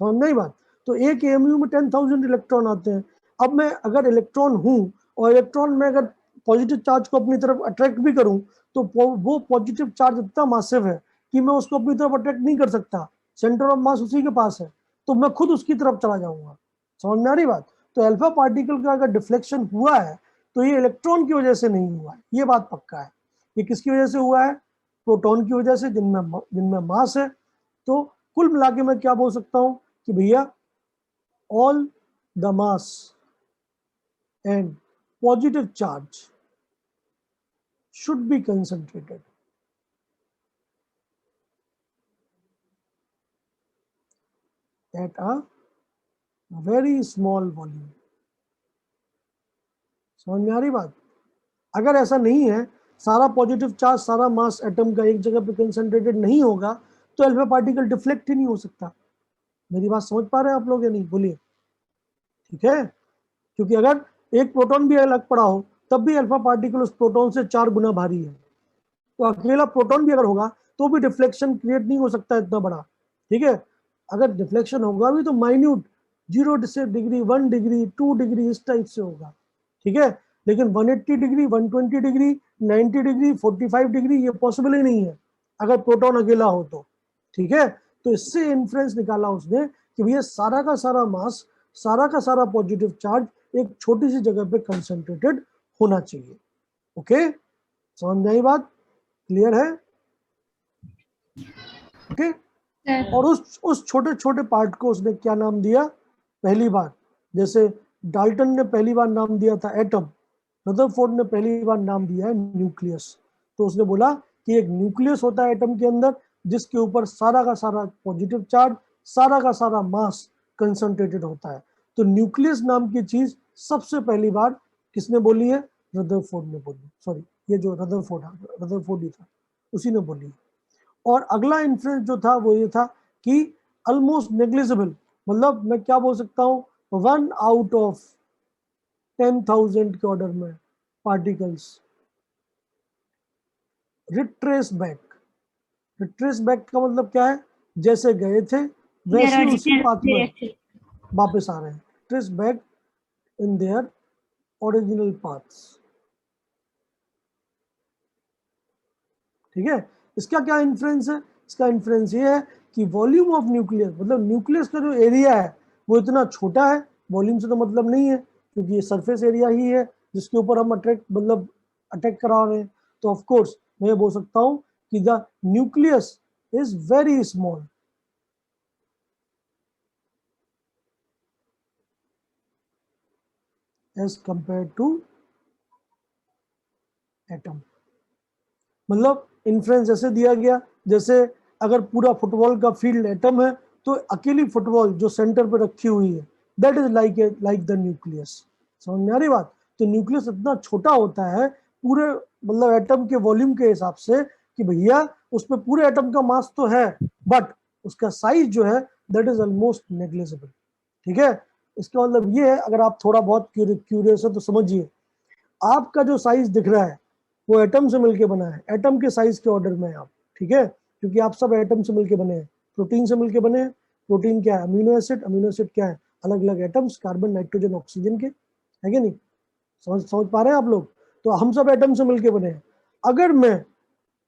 Speaker 1: समझ नहीं बात? तो एक AMU में 10,000 इलेक्ट्रॉन आते हैं। अब मैं अगर इलेक्ट्रॉन हूं और इलेक्ट्रॉन में अगर पॉजिटिव चार्ज को अपनी तरफ अट्रैक्ट भी करूं तो वो पॉजिटिव चार्ज इतना मासिव है कि मैं उसको अपनी तरफ अट्रैक्ट नहीं कर सकता, सेंटर ऑफ मास उसी के पास है, तो मैं खुद उसकी तरफ चला जाऊंगा। समझ में आ रही बात? तो अल्फा पार्टिकल का अगर डिफ्लेक्शन हुआ है तो ये इलेक्ट्रॉन की वजह से नहीं हुआ है, ये बात पक्का है। ये किसकी वजह से हुआ है? प्रोटॉन की वजह से, जिनमें मास है। तो कुल मिला के मैं क्या बोल सकता हूं कि भैया all the mass and positive charge should be concentrated at a very small volume। समझ में आ रही बात? अगर ऐसा नहीं है, सारा पॉजिटिव चार्ज, सारा मास एटम का एक जगह पे कंसंट्रेटेड नहीं होगा तो अल्फा पार्टिकल डिफ्लेक्ट ही नहीं हो सकता। मेरी बात समझ पा रहे हैं आप लोग या नहीं? बोलिए, ठीक है। क्योंकि अगर एक प्रोटॉन भी अलग पड़ा हो तब भी अल्फा पार्टिकल उस प्रोटॉन से 4 गुना भारी है, तो अकेला प्रोटॉन भी अगर होगा तो भी डिफ्लेक्शन क्रिएट नहीं हो सकता इतना बड़ा, ठीक है। अगर डिफ्लेक्शन होगा भी तो माइन्यूट 0 से डिग्री, 1 डिग्री, 2 डिग्री इस टाइप से होगा, ठीक है। लेकिन 180 डिग्री, 120 डिग्री, 90 डिग्री, 45 डिग्री ये पॉसिबल ही नहीं है अगर प्रोटॉन अकेला हो तो, ठीक है। तो इससे इन्फ्लुएंस निकाला उसने कि भैया सारा का सारा मास, सारा का सारा पॉजिटिव चार्ज एक छोटी सी जगह पे कंसंट्रेटेड होना चाहिए। ओके, समझ में आई बात? क्लियर है? ओके। और उस छोटे छोटे पार्ट को उसने क्या नाम दिया? पहली बार, जैसे डाल्टन ने पहली बार नाम दिया था एटम, रदरफोर्ड ने पहली बार नाम दिया है न्यूक्लियस। तो उसने बोला कि एक न्यूक्लियस होता है एटम के अंदर जिसके ऊपर सारा का सारा पॉजिटिव चार्ज, सारा का सारा मास कंसंट्रेटेड होता है। तो न्यूक्लियस नाम की चीज सबसे पहली बार किसने बोली है? रदरफोर्ड ने बोली। सॉरी, ये जो रदरफोर्ड ही था, उसी ने बोली। और अगला इन्फ्लुएंस जो था वो ये था कि ऑलमोस्ट नेग्लिजिबल, मतलब मैं क्या बोल सकता हूँ, 1 आउट ऑफ 10,000 के ऑर्डर में particles retrace back. Retrace back का मतलब क्या है? जैसे गए थे वैसे उसी पाथ में वापस आ रहे हैं। Trace back in their original paths, ठीक है। इसका क्या इन्फ्रेंस है? इसका इन्फ्रेंस ये है कि वॉल्यूम ऑफ न्यूक्लियस, मतलब न्यूक्लियस का जो एरिया है वो इतना छोटा है, वॉल्यूम से तो मतलब नहीं है क्योंकि ये सरफेस एरिया ही है जिसके ऊपर हम अटैक करा रहे हैं। तो ऑफ कोर्स मैं बोल सकता हूँ कि the nucleus is very small. As compare to atom. मतलब इन्फ्रेंस ऐसे दिया गया जैसे अगर पूरा फुटबॉल का फील्ड एटम है तो अकेली फुटबॉल जो सेंटर पे रखी हुई है that is like the nucleus. समझ में आ रही बात? तो न्यूक्लियस इतना छोटा होता है पूरे मतलब एटम के वॉल्यूम के हिसाब से कि भैया उसमें पूरे एटम का मास तो है बट उसका साइज जो है दैट इज ऑलमोस्ट नेग्लिजिबल। ठीक है, इसका मतलब ये है, अगर आप थोड़ा बहुत क्यूरियस है तो समझिए, आपका जो साइज दिख रहा है वो एटम से मिलके बना है, एटम के साइज के ऑर्डर में आप। ठीक है, क्योंकि आप सब एटम से मिलके बने हैं, प्रोटीन से मिलके बने हैं। प्रोटीन क्या है? Amino acid. अमीनो एसिड क्या है? अलग अलग एटम्स, कार्बन, नाइट्रोजन, ऑक्सीजन के, है कि नहीं? समझ पा रहे हैं आप लोग? तो हम सब एटम से मिलके बने हैं। अगर मैं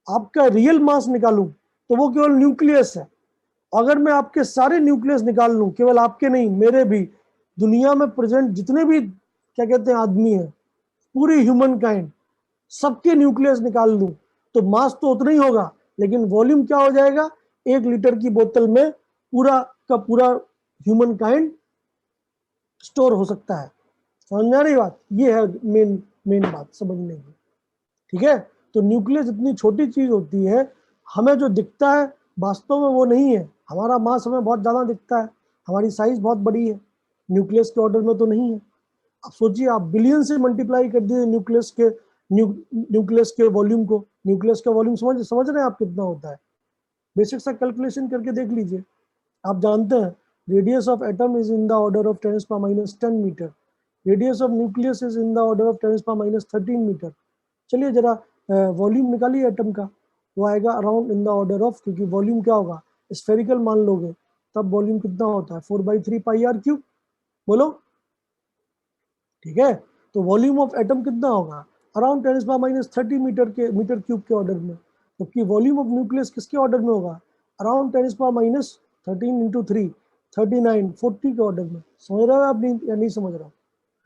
Speaker 1: आपका रियल मास निकालूं तो वो केवल न्यूक्लियस है। अगर मैं आपके सारे न्यूक्लियस निकाल लूं, केवल आपके नहीं मेरे भी, दुनिया में प्रेजेंट जितने भी क्या कहते हैं आदमी है, पूरी ह्यूमन काइंड, सबके न्यूक्लियस निकाल लूं तो मास तो उतना ही होगा, लेकिन वॉल्यूम क्या हो जाएगा? 1 लीटर की बोतल में पूरा का पूरा ह्यूमन काइंड स्टोर हो सकता है। समझ में आ रही बात? ये है मेन बात समझने की। ठीक है, तो न्यूक्लियस इतनी छोटी चीज होती है, हमें जो दिखता है वास्तव में वो नहीं है। हमारा मास हमें बहुत ज्यादा दिखता है, हमारी साइज बहुत बड़ी है, न्यूक्लियस के ऑर्डर में तो नहीं है। अब सोचिए, आप बिलियन से मल्टीप्लाई कर दिए न्यूक्लियस के वॉल्यूम को। न्यूक्लियस का वॉल्यूम समझ रहे हैं आप कितना होता है? बेसिक सा कैलकुलेशन करके देख लीजिए। आप जानते हैं radius of atom is in the order of 10⁻10 metre, radius of nucleus is in the order of 10⁻13 metre. चलिए जरा वॉल्यूम निकालिए एटम का, वो आएगा around in the order of, क्योंकि वॉल्यूम क्या होगा? स्फेरिकल मान लोगे तब वॉल्यूम कितना होता है? 4/3 पाई आर क्यूब। बोलो। ठीक है, तो वॉल्यूम ऑफ एटम कितना होगा? अराउंड 10⁻30 मीटर क्यूब के ऑर्डर में। जबकि वॉल्यूम ऑफ न्यूक्लियस किसके ऑर्डर में होगा? अराउंड 10⁻13 इंटू 3 39 40 के ऑर्डर में। समझ रहे हो आप नहीं या नहीं समझ रहे हो?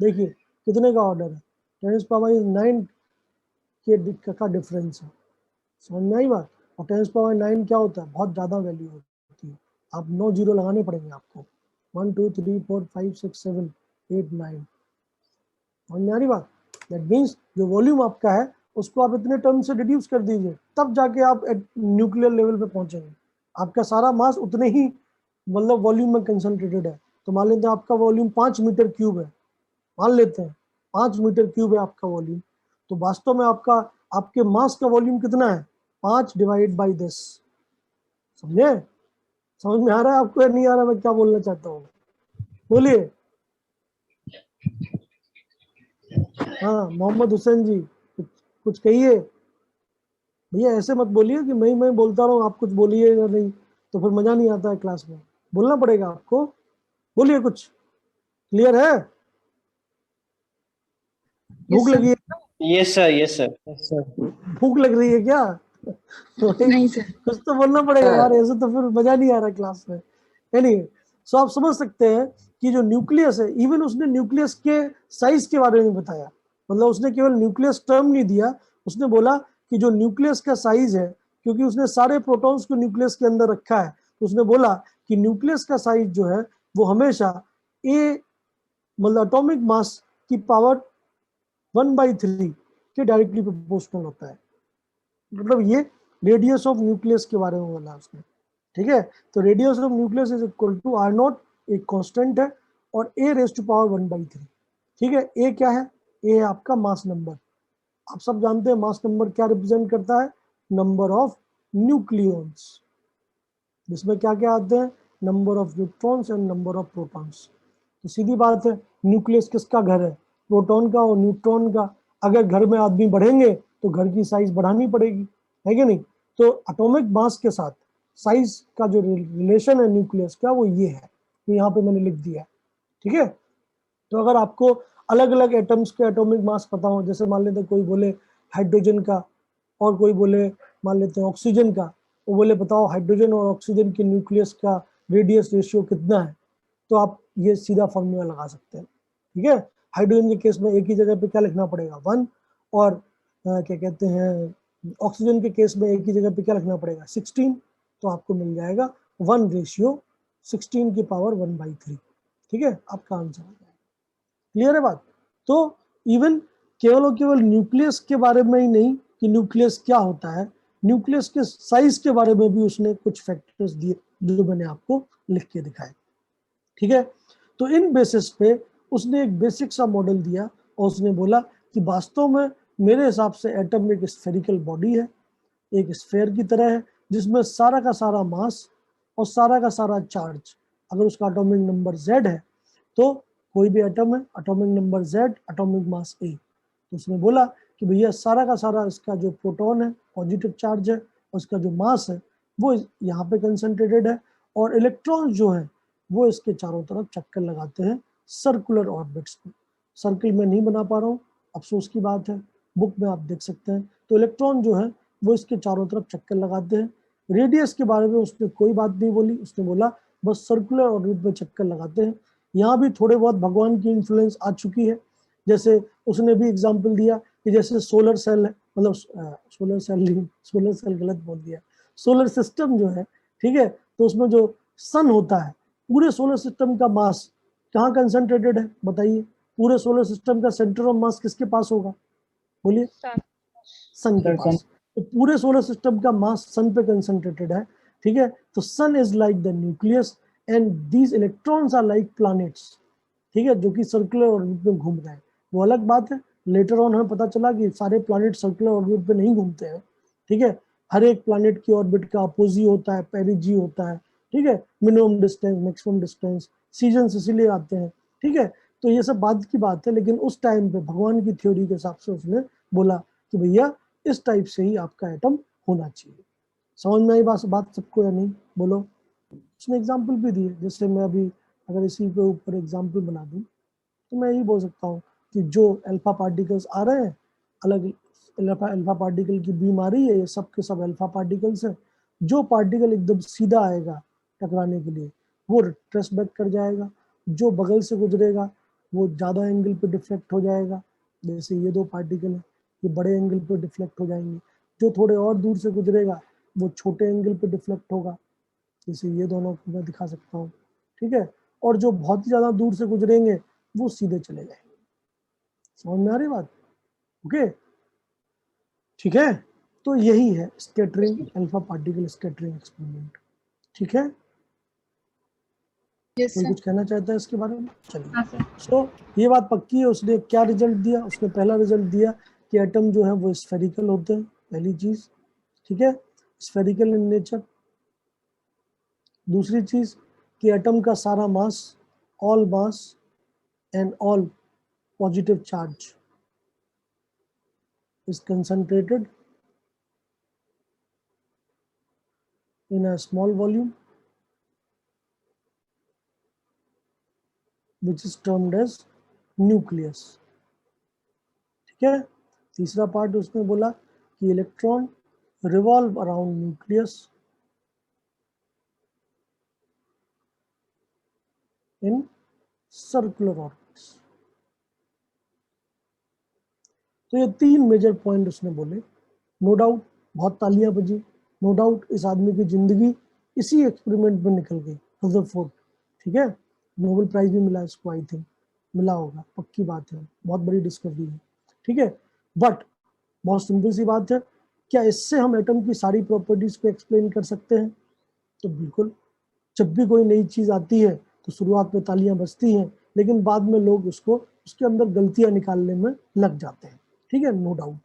Speaker 1: देखिए कितने का ऑर्डर है, 10⁻9 का डिफरेंस है। समझ में आई बात? और 10⁻9 क्या होता है? बहुत ज्यादा वैल्यू होती है। आप 9 जीरो लगाने पड़ेंगे आपको। 1 2 3 4 5 6 7 8 9। समझ में आ रही बात? दैट मीन्स जो वॉल्यूम आपका है उसको आप इतने टर्म से रिड्यूस कर दीजिए, तब जाके आप न्यूक्लियर लेवल पे पहुंचेंगे। आपका सारा मास उतने ही मतलब वॉल्यूम में कंसंट्रेटेड है। तो मान लेते हैं आपका वॉल्यूम 5 मीटर क्यूब है, मान लेते हैं 5 मीटर क्यूब है आपका वॉल्यूम, तो वास्तव में आपके मास का वॉल्यूम कितना है? 5 डिवाइड बाई 10। समझे? समझ में आ रहा है आपको या नहीं आ रहा मैं क्या बोलना चाहता हूँ? बोलिए। हाँ मोहम्मद हुसैन जी, कुछ कहिए भैया। ऐसे मत बोलिए कि मैं बोलता रहूँ, आप कुछ बोलिए या नहीं, तो फिर मजा नहीं आता है क्लास में। बोलना पड़ेगा आपको। बोलिए कुछ। क्लियर है? भूख लगी है?
Speaker 3: Yes sir, yes sir.
Speaker 1: भूख लग रही है क्या?
Speaker 2: नहीं सर।
Speaker 1: कुछ तो बोलना पड़ेगा यार, ऐसे तो फिर मजा नहीं आ रहा क्लास में। एनीवे, सो आप समझ सकते हैं कि जो न्यूक्लियस है, इवन उसने न्यूक्लियस के साइज के बारे में बताया। मतलब उसने केवल न्यूक्लियस टर्म नहीं दिया, उसने बोला कि जो न्यूक्लियस का साइज है, क्योंकि उसने सारे प्रोटॉन्स को न्यूक्लियस के अंदर रखा है, तो उसने बोला कि न्यूक्लियस का साइज जो है वो हमेशा ए मतलब एटॉमिक मास की पावर 1/3 के डायरेक्टली प्रोपोर्शनल होता है। मतलब ये रेडियस ऑफ न्यूक्लियस के बारे में बोला उसने। ठीक है, तो radius of nucleus is equal to R0, एक कांस्टेंट है, और A⁻⁴ 1/3। ठीक है, ए क्या है? ए है आपका मास नंबर। आप सब जानते हैं मास नंबर क्या रिप्रेजेंट करता है? नंबर ऑफ न्यूक्लियॉन्स, जिसमें क्या क्या आते हैं? Number of neutrons and number of protons. तो सीधी बात है, न्यूक्लियस किसका घर है? प्रोटॉन का और न्यूट्रॉन का। अगर घर में आदमी बढ़ेंगे तो घर की साइज बढ़ानी पड़ेगी, है कि नहीं? तो एटॉमिक मास के साथ साइज का जो रिलेशन है न्यूक्लियस का, वो ये है, तो यहाँ पे मैंने लिख दिया। ठीक है, तो अगर आपको अलग अलग एटम्स के एटॉमिक मास पता हो, जैसे मान लेते कोई बोले हाइड्रोजन का और कोई बोले मान लेते हैं ऑक्सीजन का, वो बोले बताओ हाइड्रोजन और ऑक्सीजन के न्यूक्लियस का रेडियस रेशियो कितना है, तो आप ये सीधा फॉर्मूला लगा सकते हैं। ठीक है, हाइड्रोजन के केस में एक ही जगह पे क्या लिखना पड़ेगा 1, और क्या कहते हैं ऑक्सीजन के केस में एक ही जगह पे क्या लिखना पड़ेगा 16, तो आपको मिल जाएगा 1:16 की पावर 1/3। ठीक है, आपका आंसर आ जाएगा। क्लियर है बात? तो इवन केवल और केवल न्यूक्लियस के बारे में ही नहीं कि न्यूक्लियस क्या होता है, न्यूक्लियस के साइज के बारे में भी उसने कुछ फैक्टर्स दिए जो मैंने आपको लिख के दिखाए। ठीक है, तो इन बेसिस पे उसने एक बेसिक सा मॉडल दिया और उसने बोला कि वास्तव में मेरे हिसाब से एटम एक स्फेरिकल बॉडी है, एक स्फेयर की तरह है, जिसमें सारा का सारा मास और सारा का सारा चार्ज, अगर उसका एटॉमिक नंबर Z है तो कोई भी एटम है, atomic number Z, atomic mass A। तो उसने बोला कि भैया सारा का सारा इसका जो प्रोटॉन है पॉजिटिव चार्ज है, उसका जो मास है वो यहाँ पे कंसंट्रेटेड है, और इलेक्ट्रॉन जो है वो इसके चारों तरफ चक्कर लगाते हैं सर्कुलर ऑर्बिट्स में। सर्किल में नहीं बना पा रहा हूँ, अफसोस की बात है, बुक में आप देख सकते हैं। तो इलेक्ट्रॉन जो है वो इसके चारों तरफ चक्कर लगाते हैं। रेडियस के बारे में उसने कोई बात नहीं बोली, उसने बोला बस सर्कुलर ऑर्बिट में चक्कर लगाते हैं। यहाँ भी थोड़े बहुत भगवान की इन्फ्लुएंस आ चुकी है। जैसे उसने भी एग्जाम्पल दिया कि जैसे सोलर सेल है, मतलब सोलर सेल गलत बोल दिया, सोलर सिस्टम जो है, ठीक है, तो उसमें जो सन होता है, पूरे सोलर सिस्टम का मास कहाँ कंसंट्रेटेड है बताइए? पूरे सोलर सिस्टम का सेंटर ऑफ मास किसके पास होगा? बोलिए। सन के पास। तो पूरे सोलर सिस्टम का मास सन पे कंसंट्रेटेड है। ठीक है, तो sun is like the nucleus and these electrons are like planets. ठीक है, जो कि सर्कुलर ऑर्बिट में घूम रहे हैं। वो अलग बात है, लेटर ऑन हमें पता चला कि सारे प्लैनेट सर्कुलर ऑर्बिट पे नहीं घूमते हैं। ठीक है, हर एक प्लैनेट की ऑर्बिट का अपोजी होता है, पेरिजी होता है। ठीक है, minimum distance, maximum distance, seasons इसीलिए आते हैं। ठीक है, तो ये सब बात की बात है, लेकिन उस टाइम पे भगवान की थ्योरी के हिसाब से उसने बोला कि भैया इस टाइप से ही आपका एटम होना चाहिए। समझ में आई बात सबको या नहीं? बोलो। उसने एग्जाम्पल भी दिए, जैसे मैं अभी अगर इसी के ऊपर एग्जाम्पल बना दूं तो मैं यही बोल सकता हूँ कि जो अल्फा पार्टिकल्स आ रहे हैं, अलग अल्फा पार्टिकल की बीम आ रही है, ये सब के सब अल्फा पार्टिकल्स हैं। जो पार्टिकल एकदम सीधा आएगा टकराने के लिए वो ट्रेस बैक कर जाएगा, जो बगल से गुजरेगा वो ज़्यादा एंगल पे डिफ्लेक्ट हो जाएगा। जैसे ये दो पार्टिकल हैं, ये बड़े एंगल पे डिफ्लेक्ट हो जाएंगे। जो थोड़े और दूर से गुजरेगा वो छोटे एंगल पे डिफ्लेक्ट होगा, जैसे ये दोनों को मैं दिखा सकता हूँ। ठीक है, और जो बहुत ही ज़्यादा दूर से गुजरेंगे वो सीधे चले जाएंगे। समझ में आ रही बात? ओके, ठीक है, तो यही है scattering, alpha particle scattering experiment. ठीक है, कोई कुछ कहना चाहता है इसके बारे में? चलिए, सो ये बात पक्की है। उसने क्या रिजल्ट दिया? उसने पहला रिजल्ट दिया कि एटम जो है वो स्फेरिकल होते हैं, पहली चीज। ठीक है, स्फेरिकल इन नेचर। दूसरी चीज कि एटम का सारा mass, all mass and all positive charge is concentrated in a small volume which is termed as nucleus. ठीक है, तीसरा पार्ट उसने बोला कि electron revolve around nucleus in circular orbits. तो ये तीन मेजर पॉइंट उसने बोले। नो डाउट बहुत तालियां बजी, नो डाउट इस आदमी की जिंदगी इसी एक्सपेरिमेंट में निकल गई, रदरफोर्ड। ठीक है, नोबेल प्राइज भी मिला इसको, आई थिंक मिला होगा, पक्की बात है, बहुत बड़ी डिस्कवरी है। ठीक है, बट बहुत सिंपल सी बात है, क्या इससे हम एटम की सारी प्रॉपर्टीज को एक्सप्लेन कर सकते हैं? तो बिल्कुल। जब भी कोई नई चीज आती है तो शुरुआत में तालियां बजती हैं, लेकिन बाद में लोग उसको उसके अंदर गलतियां निकालने में लग जाते हैं। ठीक है, नो डाउट।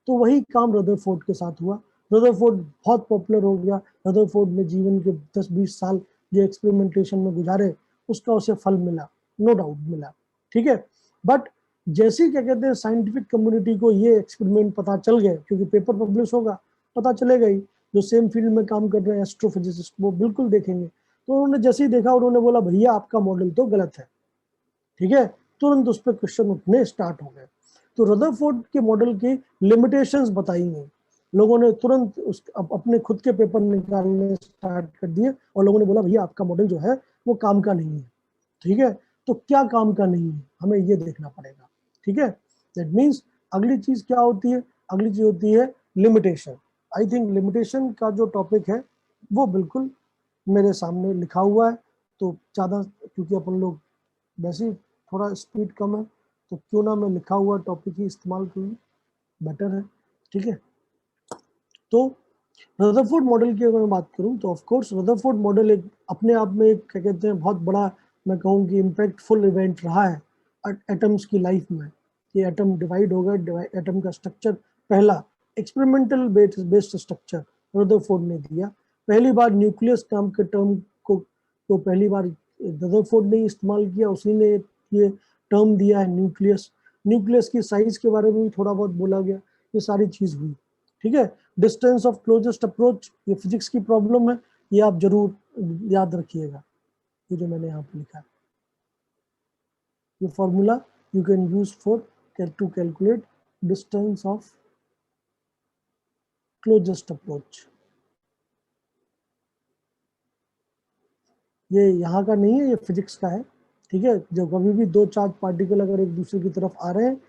Speaker 1: तो वही काम रदरफोर्ड के साथ हुआ। रदरफोर्ड बहुत पॉपुलर हो गया। रदरफोर्ड ने जीवन के 10-20 साल जो एक्सपेरिमेंटेशन में गुजारे उसका उसे फल मिला, नो डाउट मिला। ठीक है, बट जैसे क्या कहते हैं साइंटिफिक कम्युनिटी को ये एक्सपेरिमेंट पता चल गए, क्योंकि पेपर पब्लिश होगा, पता चलेगा ही, जो सेम फील्ड में काम कर रहे हैं एस्ट्रोफिजिसिस्ट वो बिल्कुल देखेंगे। तो उन्होंने जैसे ही देखा उन्होंने बोला भैया आपका मॉडल तो गलत है। ठीक है, तुरंत उस पर क्वेश्चन उठने स्टार्ट हो गए। तो रदरफोर्ड के मॉडल की लिमिटेशंस बताई गई लोगों ने तुरंत अपने खुद के पेपर निकालने स्टार्ट कर दिए और लोगों ने बोला भैया आपका मॉडल जो है वो काम का नहीं है। ठीक है, तो क्या काम का नहीं है हमें ये देखना पड़ेगा। ठीक है, दैट मीन्स अगली चीज क्या होती है, अगली चीज होती है लिमिटेशन। आई थिंक लिमिटेशन का जो टॉपिक है वो बिल्कुल मेरे सामने लिखा हुआ है, तो ज़्यादा क्योंकि अपन लोग वैसे ही थोड़ा स्पीड कम है तो क्यों ना मैं लिखा हुआ टॉपिक ही इस्तेमाल करूँ, बेटर है। ठीक है, तो रदरफोर्ड मॉडल की अगर मैं बात करूं तो ऑफ कोर्स रदरफोर्ड मॉडल एक अपने आप में एक क्या कहते हैं बहुत बड़ा, मैं कहूँ कि इम्पैक्टफुल इवेंट रहा है एटम्स की लाइफ में। ये एटम डिवाइड होगा, एटम का स्ट्रक्चर पहला एक्सपेरिमेंटल बेस्ड स्ट्रक्चर रदरफोर्ड ने दिया। पहली बार न्यूक्लियस नाम के टर्म को पहली बार रदरफोर्ड ने इस्तेमाल किया, उसी ने ये टर्म दिया है न्यूक्लियस। न्यूक्लियस की साइज के बारे में भी थोड़ा बहुत बोला गया, ये सारी चीज हुई। ठीक है, डिस्टेंस ऑफ क्लोजेस्ट अप्रोच, ये फिजिक्स की प्रॉब्लम है, ये आप जरूर याद रखिएगा, ये जो मैंने यहाँ पे लिखा है ये formula you can use for to calculate distance of closest approach. ये यहाँ का नहीं है, ये फिजिक्स का है। ठीक है, जब कभी भी दो चार्ज पार्टिकल अगर एक दूसरे की तरफ आ रहे हैं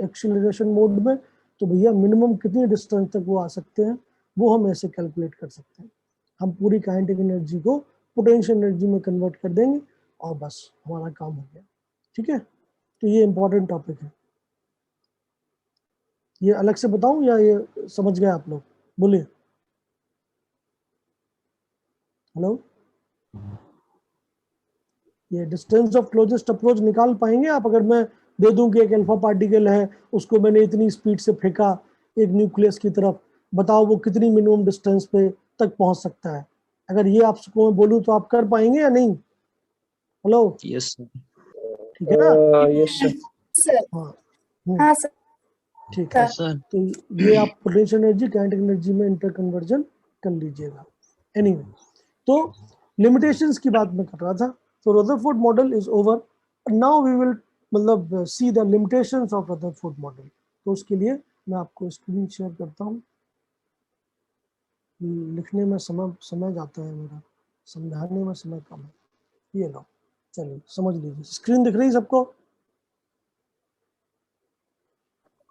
Speaker 1: एक्सीलरेशन मोड में, तो भैया मिनिमम कितनी डिस्टेंस तक वो आ सकते हैं वो हम ऐसे कैलकुलेट कर सकते हैं। हम पूरी काइनेटिक एनर्जी को पोटेंशियल एनर्जी में कन्वर्ट कर देंगे और बस हमारा काम हो गया। ठीक है, तो ये इंपॉर्टेंट टॉपिक है। ये अलग से बताऊं या ये समझ गए आप लोग? बोलिए। हेलो, ये डिस्टेंस ऑफ क्लोजेस्ट अप्रोच निकाल पाएंगे आप? अगर मैं दे दूं कि एक अल्फा पार्टिकल है, उसको मैंने इतनी स्पीड से फेंका एक न्यूक्लियस की तरफ, बताओ वो कितनी मिनिमम डिस्टेंस पे तक पहुंच सकता है? अगर ये आपको मैं बोलूं तो आप कर पाएंगे या नहीं? हेलो,
Speaker 5: यस
Speaker 1: ठीक है ना?
Speaker 3: Yes
Speaker 4: sir.
Speaker 1: हाँ,
Speaker 4: हाँ सर।
Speaker 1: ठीक है।
Speaker 5: सर।
Speaker 1: तो ये आप पोटेंशियल एनर्जी काइनेटिक एनर्जी में इंटर कन्वर्जन कर लीजिएगा। एनीवे, तो लिमिटेशंस की बात मैं कर रहा था। तो Rutherford model is over, now we will मतलब see the limitations of Rutherford model. तो उसके लिए मैं आपको स्क्रीन शेयर करता हूँ। लिखने में समय जाता है मेरा, समझाने में समय कम है। ये लो, चलिए समझ लीजिए। स्क्रीन दिख रही है सबको?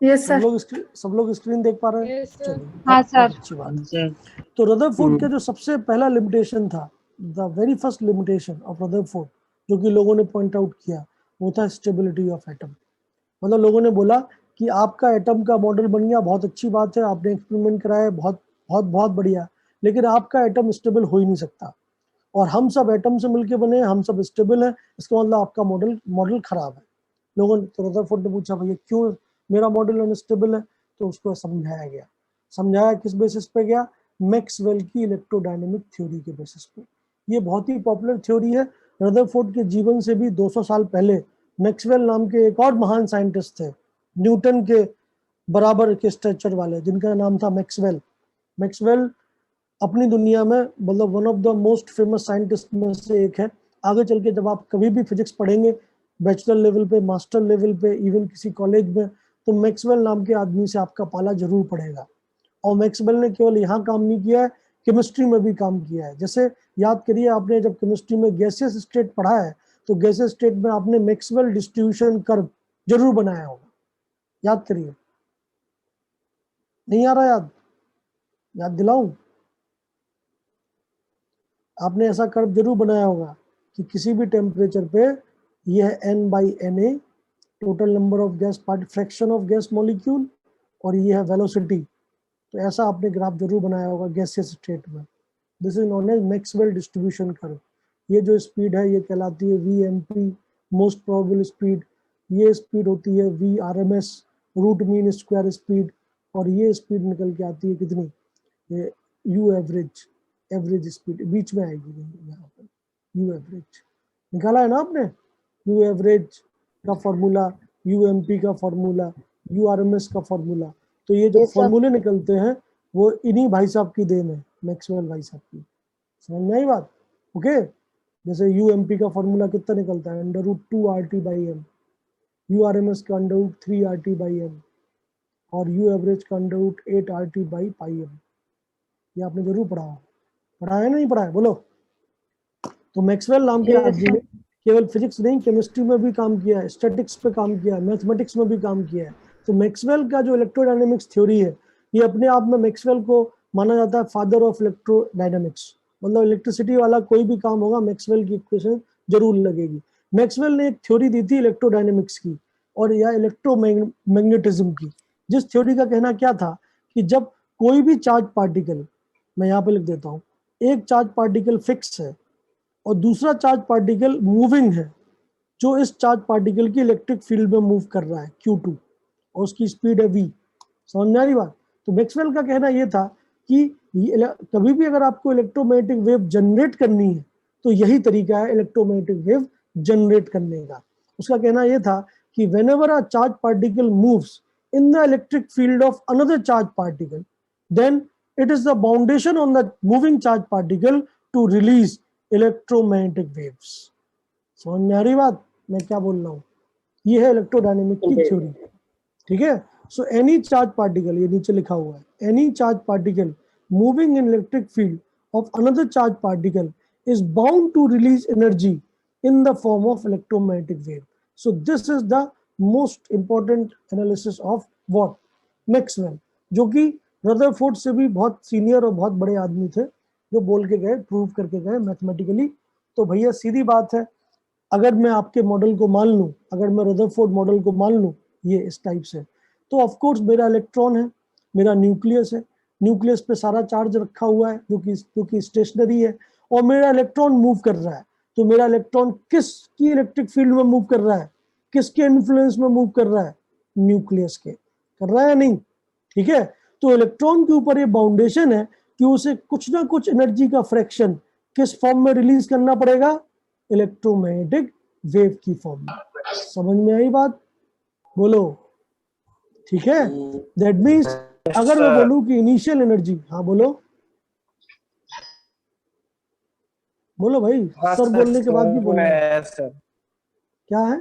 Speaker 2: Yes sir.
Speaker 1: सब लोग स्क्रीन देख पा रहे हैं?
Speaker 5: Yes, sir.
Speaker 1: चलिए,
Speaker 2: हाँ
Speaker 1: बहुत
Speaker 2: सर।
Speaker 1: अच्छी बात है।
Speaker 5: सर।
Speaker 1: तो रदरफोर्ड का जो सबसे पहला लिमिटेशन था, the very first limitation of Rutherford, जो कि लोगों ने पॉइंट आउट किया, वो था स्टेबिलिटी ऑफ एटम। मतलब लोगों ने बोला कि आपका एटम का मॉडल बन गया, बहुत अच्छी बात है, आपने एक्सपेरिमेंट कराया, बहुत बहुत बहुत बढ़िया, लेकिन आपका एटम स्टेबल हो ही नहीं सकता। और हम सब एटम से मिलके बने हैं, हम सब स्टेबल हैं, इसका मतलब आपका मॉडल खराब है। लोगों ने, तो रदरफोर्ड ने पूछा भैया क्यों मेरा मॉडल अनस्टेबल है? तो उसको समझाया गया। समझाया किस बेसिस पे गया? मैक्सवेल की इलेक्ट्रोडायनेमिक थ्योरी के बेसिस पे। ये बहुत ही पॉपुलर थ्योरी है। रदरफोर्ड के जीवन से भी 200 साल पहले मैक्सवेल नाम के एक और महान साइंटिस्ट थे, न्यूटन के बराबर के स्ट्रेचर वाले, जिनका नाम था मैक्सवेल। मैक्सवेल अपनी दुनिया में मतलब one of the most famous scientist में से एक है। आगे चल के जब आप कभी भी फिजिक्स पढ़ेंगे बैचलर लेवल पे, मास्टर लेवल पे, इवन किसी कॉलेज में, तो मैक्सवेल नाम के आदमी से आपका पाला जरूर पड़ेगा। और मैक्सवेल ने केवल यहाँ काम नहीं किया है, केमिस्ट्री में भी काम किया है। जैसे याद करिए, आपने जब केमिस्ट्री में गैसियस स्टेट पढ़ा है तो गैसियस स्टेट में आपने मैक्सवेल डिस्ट्रीब्यूशन कर्व जरूर बनाया होगा। याद करिए, नहीं आ रहा याद? याद दिलाऊं? आपने ऐसा कर्व जरूर बनाया होगा कि किसी भी टेम्परेचर पे यह n/Na total number of gas part fraction of gas molecule, और ये है वेलोसिटी। तो ऐसा आपने ग्राफ जरूर बनाया होगा गैसियस स्टेट में। This is known as Maxwell distribution curve. ये जो स्पीड है ये कहलाती है VMP, मोस्ट प्रोबेबल स्पीड। ये स्पीड होती है VRMS, root mean square speed. और ये स्पीड निकल के आती है कितनी? ये U एवरेज, एवरेज स्पीड बीच में आएगी यहाँ पर। U एवरेज निकाला है ना आपने? U एवरेज का फॉर्मूला, UMP का फॉर्मूला, URMS का फॉर्मूला। तो ये जो फॉर्मूले निकलते हैं वो इन्हीं भाई साहब की देन है, मैक्सवेल भाई साहब की। समझ में आई बात? ओके, जैसे UMP का फॉर्मूला कितना निकलता है? √2 RT/m। URMS का √3 RT/m। और U एवरेज का under root 8 RT by pi M. ये आपने जरूर पढ़ा हो, पढ़ा है नहीं पढ़ा है बोलो। तो मैक्सवेल नाम के आदमी ने केवल फिजिक्स नहीं केमिस्ट्री में भी काम किया है, स्टैटिक्स पे काम किया है, मैथमेटिक्स में भी काम किया है। तो मैक्सवेल का जो इलेक्ट्रोडायनेमिक्स थ्योरी है, ये अपने आप में मैक्सवेल को माना जाता है फादर ऑफ इलेक्ट्रोडायनेमिक्स। मतलब इलेक्ट्रिसिटी वाला कोई भी काम होगा मैक्सवेल की इक्वेशन जरूर लगेगी। मैक्सवेल ने एक थ्योरी दी थी इलेक्ट्रोडायनेमिक्स की और या इलेक्ट्रोमैग्नेटिज्म की, जिस थ्योरी का कहना क्या था कि जब कोई भी चार्ज पार्टिकल, मैं यहाँ पे लिख देता हूँ, एक चार्ज पार्टिकल फिक्स है और दूसरा चार्ज पार्टिकल मूविंग है, जो इस चार्ज पार्टिकल की इलेक्ट्रिक फील्ड में मूव कर रहा है Q2 और उसकी स्पीड है v। समझ में आ रही बात। तो मैक्सवेल का कहना यह था कि कभी भी अगर आपको इलेक्ट्रोमैग्नेटिक वेव जनरेट करनी है तो यही तरीका है इलेक्ट्रोमैग्नेटिक वेव जनरेट करने का। उसका कहना यह था कि whenever a charge particle moves in the electric field of another charge particle, then it is the foundation on the moving charge particle to release electromagnetic waves। समझ में आ रही बात मैं क्या बोल रहा हूँ? ये है इलेक्ट्रोडायनेमिक की थ्योरी, ठीक है। सो एनी चार्ज पार्टिकल, ये नीचे लिखा हुआ है, any charge particle moving in electric field of another charge particle is bound to release energy in the form of electromagnetic wave. So this is the most important analysis of what? Maxwell, जो कि Rutherford से भी बहुत senior और बहुत बड़े आदमी थे, जो बोल के गए, प्रूव करके गए मैथमेटिकली। तो भैया सीधी बात है, अगर मैं आपके मॉडल को मान लूं, अगर मैं रदरफोर्ड मॉडल को मान लूं ये इस टाइप से, तो ऑफ कोर्स मेरा इलेक्ट्रॉन है, मेरा न्यूक्लियस है, न्यूक्लियस पे सारा चार्ज रखा हुआ है जो कि स्टेशनरी है, और मेरा इलेक्ट्रॉन मूव कर रहा है। तो मेरा इलेक्ट्रॉन किसकी इलेक्ट्रिक फील्ड में मूव कर रहा है, किसके इन्फ्लुएंस में मूव कर रहा है? न्यूक्लियस के। कर रहा है या नहीं? ठीक है। तो इलेक्ट्रॉन के ऊपर ये बाउंडेशन है कि उसे कुछ ना कुछ एनर्जी का फ्रैक्शन किस फॉर्म में रिलीज करना पड़ेगा? इलेक्ट्रोमैग्नेटिक वेव की फॉर्म में। समझ में आई बात? बोलो। ठीक है। दैट मीन्स अगर मैं बोलूं कि इनिशियल एनर्जी, हाँ बोलो बोलो भाई,
Speaker 3: हाँ
Speaker 1: सर बोलने के बाद भी बोलना है।
Speaker 3: सर
Speaker 1: क्या है?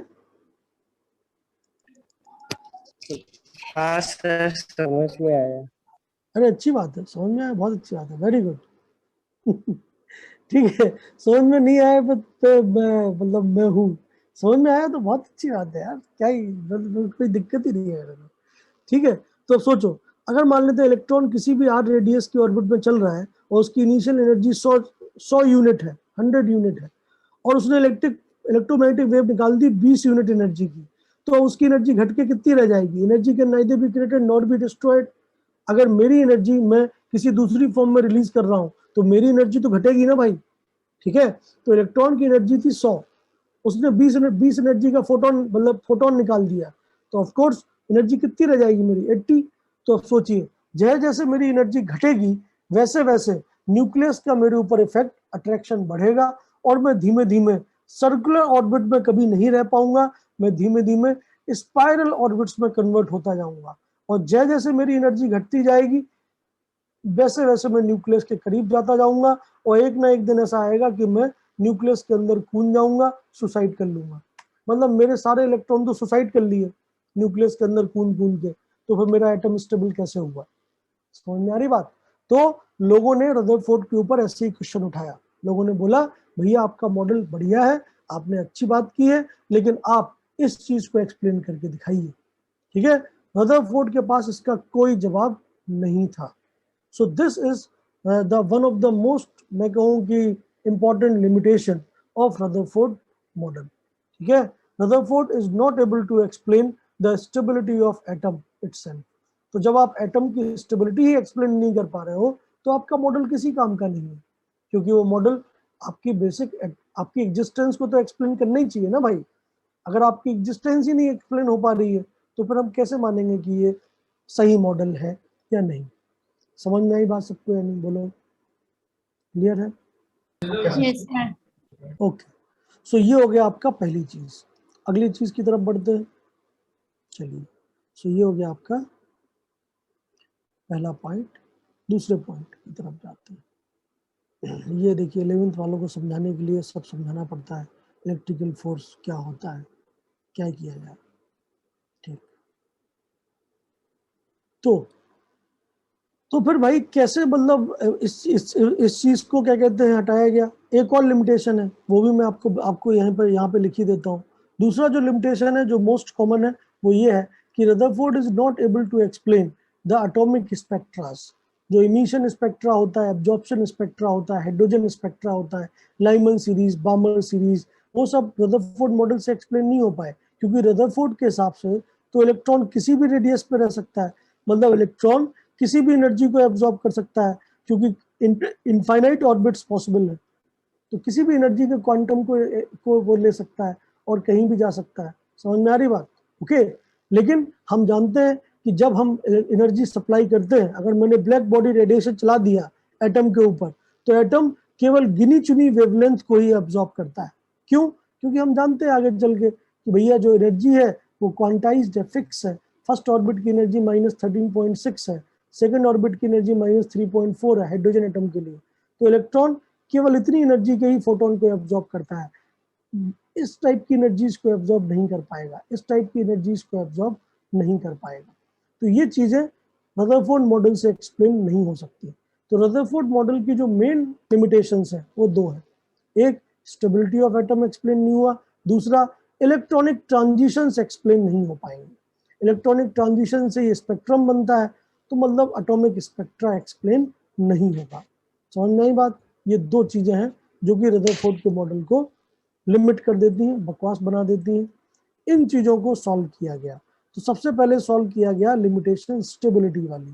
Speaker 3: हाँ सर समझ में आया।
Speaker 1: अरे अच्छी बात है, समझ में आया, बहुत अच्छी बात है, वेरी गुड। ठीक है। समझ में नहीं आया तो मतलब मैं हूँ, समझ में आया तो बहुत अच्छी बात है यार, क्या ही कोई दिक्कत ही नहीं है मेरे को। ठीक है। तो अब सोचो, अगर मान लेते हैं इलेक्ट्रॉन किसी भी r रेडियस की ऑर्बिट में चल रहा है और उसकी इनिशियल एनर्जी 100 यूनिट है, 100 यूनिट है, और उसने इलेक्ट्रोमैग्नेटिक वेव निकाल दी 20 यूनिट एनर्जी की, तो उसकी एनर्जी घट के कितनी रह जाएगी? Energy can neither be created not be destroyed. अगर मेरी एनर्जी मैं किसी दूसरी फॉर्म में रिलीज कर रहा हूं तो मेरी एनर्जी तो घटेगी ना भाई। ठीक है। तो इलेक्ट्रॉन की एनर्जी थी 100, उसने 20 एनर्जी का फोटोन निकाल दिया, तो ऑफ कोर्स एनर्जी कितनी रह जाएगी मेरी? 80। तो अब सोचिए, जैसे जैसे मेरी एनर्जी घटेगी वैसे वैसे न्यूक्लियस का मेरे ऊपर इफेक्ट, अट्रैक्शन बढ़ेगा और मैं धीमे धीमे सर्कुलर ऑर्बिट में कभी नहीं रह पाऊंगा, मैं धीमे धीमे स्पाइरल ऑर्बिट्स में कन्वर्ट होता जाऊंगा, और जैसे जैसे मेरी एनर्जी घटती जाएगी वैसे वैसे मैं न्यूक्लियस के करीब जाता जाऊंगा, और एक ना एक दिन ऐसा आएगा कि मैं न्यूक्लियस के अंदर कूद जाऊंगा, सुसाइड कर लूंगा। मतलब मेरे सारे इलेक्ट्रॉन तो सुसाइड कर लिए न्यूक्लियस के अंदर कूद कूद के, तो फिर मेरा एटम स्टेबल कैसे हुआ? समझ में आ रही बात? तो लोगों ने रदरफोर्ड के ऊपर ऐसे ही क्वेश्चन उठाया। लोगों ने बोला भैया आपका मॉडल बढ़िया है, आपने अच्छी बात की है, लेकिन आप इस चीज को एक्सप्लेन करके दिखाइए। ठीक है। रदरफोर्ड के पास इसका कोई जवाब नहीं था। So this is the one of the most, मैं कहूँ कि important limitation of Rutherford model। ठीक है। Rutherford is not able to explain the stability of atom itself। तो जब आप एटम की स्टेबिलिटी ही एक्सप्लेन नहीं कर पा रहे हो तो आपका मॉडल किसी काम का नहीं है, क्योंकि वो मॉडल आपकी बेसिक आपकी एग्जिस्टेंस को तो एक्सप्लेन करना ही चाहिए ना भाई। अगर आपकी एग्जिस्टेंस ही नहीं एक्सप्लेन हो पा रही है तो फिर हम कैसे मानेंगे कि ये सही मॉडल है या नहीं? समझ में आई बात सबको या नहीं? बोलो, क्लियर है?
Speaker 4: Yes, sir.
Speaker 1: ओके। सो ये हो गया आपका पहली चीज। अगली चीज की तरफ बढ़ते हैं, चलिए। सो ये हो गया आपका पहला पॉइंट। दूसरे पॉइंट की तरफ जाते हैं। ये देखिए 11th वालों को समझाने के लिए सब समझाना पड़ता है, इलेक्ट्रिकल फोर्स क्या होता है, क्या किया जाए। ठीक। तो फिर भाई कैसे मतलब इस चीज को क्या कहते हैं हटाया गया। एक और लिमिटेशन है, वो भी मैं आपको यहाँ पे लिख ही देता हूँ। दूसरा जो लिमिटेशन है जो मोस्ट कॉमन है वो ये है कि Rutherford is not able to explain the atomic spectras. जो इमिशन स्पेक्ट्रा होता है, एब्जॉर्प्शन स्पेक्ट्रा होता है, हाइड्रोजन स्पेक्ट्रा होता है, लाइमन सीरीज, बामर सीरीज, वो सब रदरफोर्ड मॉडल से एक्सप्लेन नहीं हो पाए, क्योंकि रदरफोर्ड के हिसाब से तो इलेक्ट्रॉन किसी भी रेडियस पे रह सकता है, मतलब इलेक्ट्रॉन किसी भी एनर्जी को एब्जॉर्ब कर सकता है, क्योंकि इनफाइनाइट ऑर्बिट्स पॉसिबल है, तो किसी भी एनर्जी के क्वांटम को वो ले सकता है और कहीं भी जा सकता है। समझ में आ रही बात? ओके। लेकिन हम जानते हैं कि जब हम एनर्जी सप्लाई करते हैं, अगर मैंने ब्लैक बॉडी रेडिएशन चला दिया एटम के ऊपर, तो एटम केवल गिनी चुनी वेवलेंथ को ही एब्जॉर्ब करता है। क्यों? क्योंकि हम जानते हैं आगे चल के कि भैया जो एनर्जी है वो क्वांटाइज्ड है, फिक्स है। फर्स्ट ऑर्बिट की एनर्जी -13.6 है, सेकेंड ऑर्बिट की एनर्जी -3.4 है हाइड्रोजन एटम के लिए। तो इलेक्ट्रॉन केवल इतनी एनर्जी के ही फोटोन को एब्जॉर्ब करता है, इस टाइप की एनर्जीज को एब्जॉर्ब नहीं कर पाएगा, इस टाइप की एनर्जीज को एब्जॉर्ब नहीं कर पाएगा। तो ये चीजें रदरफोर्ड मॉडल से एक्सप्लेन नहीं हो सकती। तो रदरफोर्ड मॉडल की जो मेन लिमिटेशंस है वो दो है। एक, स्टेबिलिटी ऑफ एटम एक्सप्लेन नहीं हुआ, दूसरा इलेक्ट्रॉनिक ट्रांजिशंस एक्सप्लेन नहीं हो पाएंगे। इलेक्ट्रॉनिक ट्रांजिशन से ये स्पेक्ट्रम बनता है, तो मतलब एटॉमिक स्पेक्ट्रा एक्सप्लेन नहीं होगा। समझ में आई बात? ये दो चीजें हैं जो कि रदरफोर्ड के मॉडल को लिमिट कर देती हैं, बकवास बना देती हैं। इन चीजों को सॉल्व किया गया। तो सबसे पहले सॉल्व किया गया लिमिटेशन स्टेबिलिटी वाली,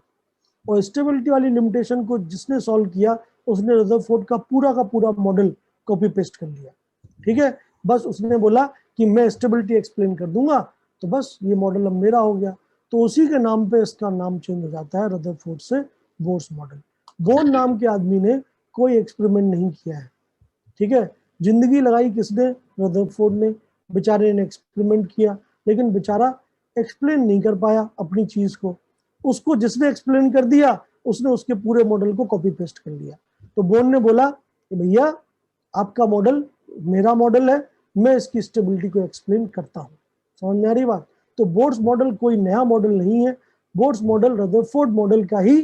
Speaker 1: और स्टेबिलिटी वाली लिमिटेशन को जिसने सॉल्व किया उसने रदरफोर्ड का पूरा मॉडल कॉपी पेस्ट कर लिया। ठीक है, बस उसने बोला कि मैं स्टेबिलिटी एक्सप्लेन कर दूंगा, तो बस ये मॉडल अब मेरा हो गया। तो उसी के नाम पे इसका नाम चेंज हो जाता है रदरफोर्ड से बोर्स मॉडल। बोर्न नाम के आदमी ने कोई एक्सपेरिमेंट नहीं किया है। ठीक है, जिंदगी लगाई किसने? रदरफोर्ड ने। बेचारे ने एक्सपेरिमेंट किया, लेकिन बेचारा एक्सप्लेन नहीं कर पाया अपनी चीज को। उसको जिसने एक्सप्लेन कर दिया उसने उसके पूरे मॉडल को कॉपी पेस्ट कर लिया। तो बोर्न ने बोला कि भैया आपका मॉडल मेरा मॉडल है, मैं इसकी स्टेबिलिटी को एक्सप्लेन करता हूँ। समझ में आ रही बात? तो बोर्स मॉडल कोई नया मॉडल नहीं है, बोर्स मॉडल रदरफोर्ड मॉडल का ही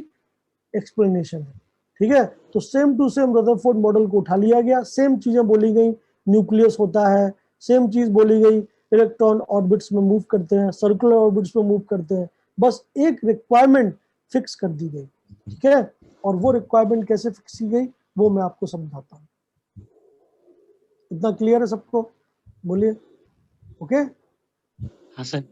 Speaker 1: एक्सप्लेनेशन है। ठीक है, तो same to same Rutherford model को उठा लिया गया, सेम चीजें बोली गई, न्यूक्लियस होता है, सेम चीज बोली गई, इलेक्ट्रॉन ऑर्बिट्स में मूव करते हैं, सर्कुलर ऑर्बिट्स में मूव करते हैं, बस एक रिक्वायरमेंट फिक्स कर दी गई। ठीक है, और वो रिक्वायरमेंट कैसे फिक्स की गई वो मैं आपको समझाता हूँ। इतना क्लियर है सबको? बोलिए। ओके।
Speaker 5: हाँ सर।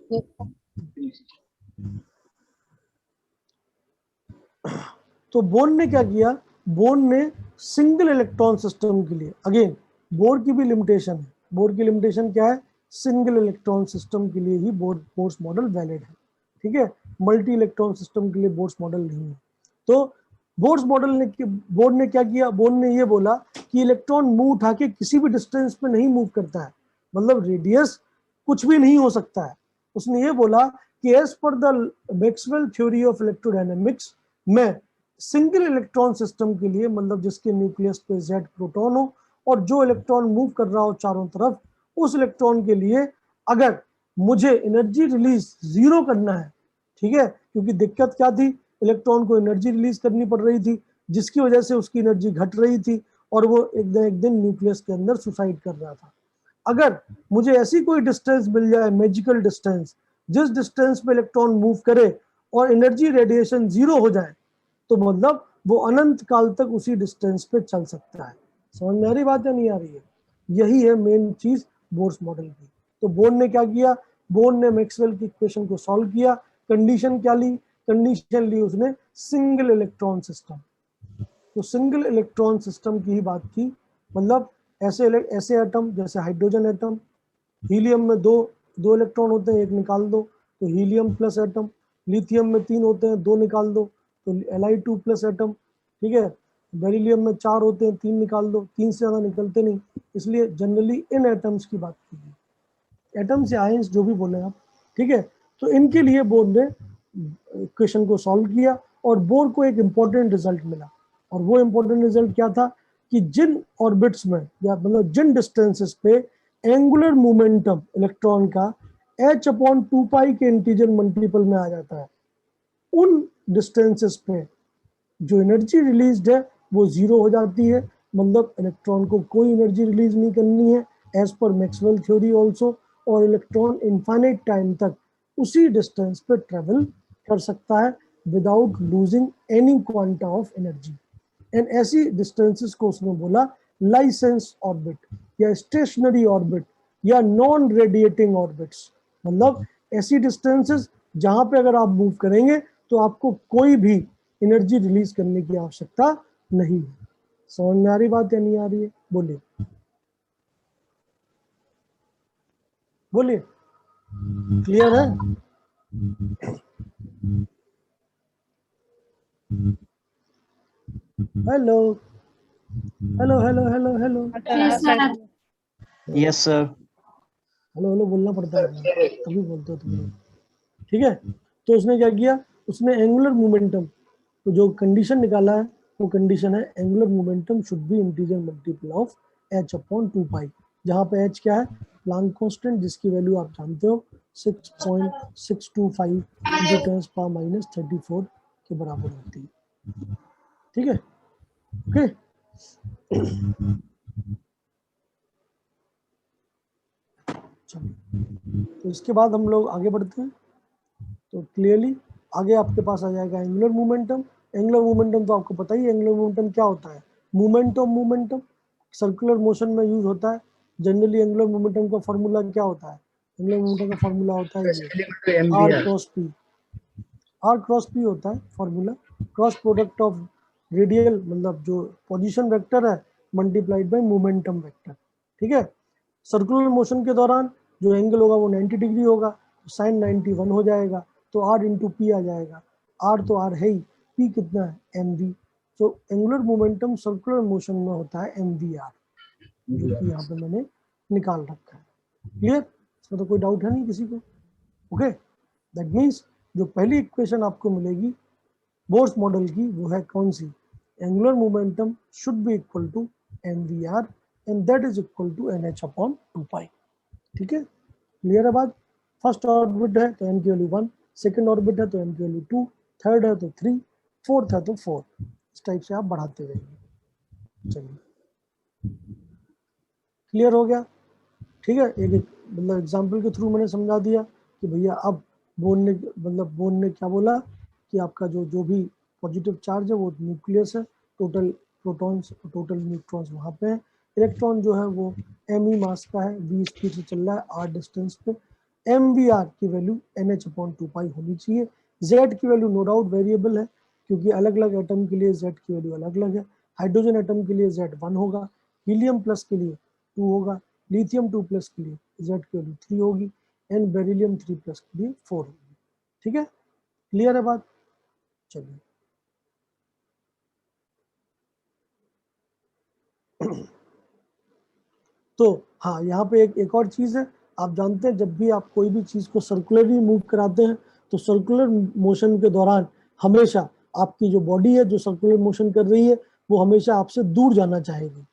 Speaker 1: तो बोर्न ने क्या किया? बोर्न ने सिंगल इलेक्ट्रॉन सिस्टम के लिए, अगेन बोर की भी लिमिटेशन है, बोर की लिमिटेशन क्या है? सिंगल इलेक्ट्रॉन सिस्टम के लिए ही बोर्स मॉडल वैलिड है। ठीक है, मल्टी इलेक्ट्रॉन सिस्टम के लिए बोर्स मॉडल नहीं है। तो बोर्न ने क्या किया? बोर्न ने ये बोला कि इलेक्ट्रॉन मुंह उठा के किसी भी डिस्टेंस पे नहीं मूव करता है, मतलब रेडियस कुछ भी नहीं हो सकता है। उसने ये बोला कि as per the Maxwell theory of electrodynamics में सिंगल इलेक्ट्रॉन सिस्टम के लिए, मतलब जिसके न्यूक्लियस पे Z प्रोटॉन हो और जो इलेक्ट्रॉन मूव कर रहा हो चारों तरफ, उस इलेक्ट्रॉन के लिए अगर मुझे एनर्जी रिलीज 0 करना है, ठीक है, क्योंकि दिक्कत क्या थी? इलेक्ट्रॉन को एनर्जी रिलीज करनी पड़ रही थी, जिसकी वजह से उसकी एनर्जी घट रही थी और वो एक दिन न्यूक्लियस के अंदर सुसाइड कर रहा था। अगर मुझे ऐसी कोई डिस्टेंस मिल जाए, मैजिकल डिस्टेंस, जिस डिस्टेंस पे इलेक्ट्रॉन मूव करे और एनर्जी रेडिएशन 0 हो जाए, तो मतलब वो अनंत काल तक उसी डिस्टेंस पे चल सकता है। समझ में आ रही बात या नहीं आ रही है? यही है मेन चीज बोर्स मॉडल की। तो बोर्न ने क्या किया? बोर्न ने मैक्सवेल की इक्वेशन को सॉल्व किया। कंडीशन क्या ली? कंडीशन ली उसने सिंगल इलेक्ट्रॉन सिस्टम। तो सिंगल इलेक्ट्रॉन सिस्टम की ही बात की, मतलब ऐसे एटम जैसे हाइड्रोजन एटम, हीलियम में दो इलेक्ट्रॉन होते हैं, एक निकाल दो तो हीलियम प्लस एटम। लिथियम में 3 होते हैं, 2 निकाल दो तो Li2 प्लस एटम। ठीक है, बेरिलियम में 4 होते हैं, 3 निकाल दो, 3 से ज्यादा निकलते नहीं, इसलिए जनरली इन एटम्स की बात कीजिए, एटम्स या आयंस जो भी बोले आप। ठीक है, तो इनके लिए बोर्न ने इक्वेशन को सॉल्व किया और बोर्न को एक इंपॉर्टेंट रिजल्ट मिला। और वो इंपॉर्टेंट रिजल्ट क्या था? कि जिन ऑर्बिट्स में या मतलब जिन डिस्टेंसेस पे एंगुलर मोमेंटम इलेक्ट्रॉन का h/2π के इंटीजर मल्टीपल में आ जाता है, उन डिस्टेंसेस पे जो एनर्जी रिलीज्ड है वो जीरो हो जाती है, मतलब इलेक्ट्रॉन को कोई एनर्जी रिलीज नहीं करनी है as per Maxwell theory also, और इलेक्ट्रॉन इनफाइनाइट टाइम तक उसी डिस्टेंस पे ट्रेवल कर सकता है without losing any quanta of energy. And ऐसी डिस्टेंसेस को उसने बोला लाइसेंस ऑर्बिट या स्टेशनरी ऑर्बिट या नॉन रेडिएटिंग ऑर्बिट्स, मतलब ऐसी डिस्टेंसेस जहां पे अगर आप मूव करेंगे तो आपको कोई भी एनर्जी रिलीज करने की आवश्यकता नहीं है। समझ में आ रही बात या नहीं आ रही है? बोलिए बोलिए, क्लियर है? Hello hello hello hello hello
Speaker 4: Yes, sir.
Speaker 5: Yes sir.
Speaker 1: Hello hello बोलना पड़ता है, तभी बोलते हो तुम लोग, ठीक है? तो उसने क्या किया, उसने एंगुलर मोमेंटम, तो जो कंडीशन निकाला है वो कंडीशन है angular momentum should B integer multiple of h upon 2 पाई, जहाँ पे h क्या है, प्लांक कांस्टेंट, जिसकी वैल्यू आप जानते हो 6.625 इंटू 10⁻⁻34 के बराबर होती है, ठीक है? ओके चलिए, तो इसके बाद हम लोग आगे बढ़ते हैं। तो क्लियरली आगे आपके पास आ जाएगा एंगुलर मोमेंटम। एंगुलर मोमेंटम तो आपको पता ही है, एंगुलर मोमेंटम क्या होता है, movement of momentum, circular motion में यूज होता है। जनरली एंगुलर मोमेंटम का फॉर्मूला क्या होता है, एंगुलर मोमेंटम का फॉर्मूला होता है ये R cross P, R cross P होता है formula, cross product of radial मतलब जो पोजीशन वेक्टर है मल्टीप्लाइड बाय मोमेंटम वेक्टर, ठीक है? सर्कुलर मोशन के दौरान जो एंगल होगा वो 90 डिग्री होगा, साइन 91 हो जाएगा, तो आर इंटू पी आ जाएगा। आर तो आर है ही, पी कितना है, एम वी। तो एंगुलर मोमेंटम सर्कुलर मोशन में होता है एम वी आर, जो कि यहाँ पे मैंने निकाल रखा है। क्लियर? इसमें तो कोई डाउट है नहीं किसी को? ओके, दैट मीन्स जो पहली इक्वेशन आपको मिलेगी बोर्स मॉडल की वो है कौन सी, angular momentum should be equal to m v r and that is equal to n h upon 2 pi, ठीक है? क्लियर है बात? फर्स्ट ऑर्बिट है तो एम की वैल्यू 1, सेकंड ऑर्बिट है तो एम की वैल्यू 2, थर्ड है तो 3, फोर्थ है तो 4, इस टाइप से आप बढ़ाते जाइए। चलिए, क्लियर हो गया? ठीक है, एक मतलब एग्जाम्पल के थ्रू मैंने समझा दिया कि भैया अब बोर्न ने क्या बोला कि आपका जो भी पॉजिटिव चार्ज है वो न्यूक्लियस है, टोटल प्रोटॉन्स टोटल न्यूट्रॉन्स वहाँ पे है, इलेक्ट्रॉन जो है वो एम ई मास का है, वी स्पीड से चल रहा है आर डिस्टेंस पे, एम वी आर की वैल्यू एन एच अपॉन 2 पाई होनी चाहिए। जेड की वैल्यू नो डाउट वेरिएबल है, क्योंकि अलग अलग एटम के लिए जेड की वैल्यू अलग अलग है। हाइड्रोजन एटम के लिए जेड 1 होगा, हीलियम प्लस के लिए 2 होगा, लिथियम 2 प्लस के लिए जेड की वैल्यू 3 होगी, एंड बेरिलियम 3 प्लस के लिए 4 होगी, ठीक है? क्लियर है बात? चलिए तो हाँ, यहाँ पे एक और चीज है, आप जानते हैं जब भी आप कोई भी चीज को सर्कुलरली मूव कराते हैं तो सर्कुलर मोशन के दौरान हमेशा आपकी जो बॉडी है जो सर्कुलर मोशन कर रही है वो हमेशा आपसे दूर जाना चाहेगी।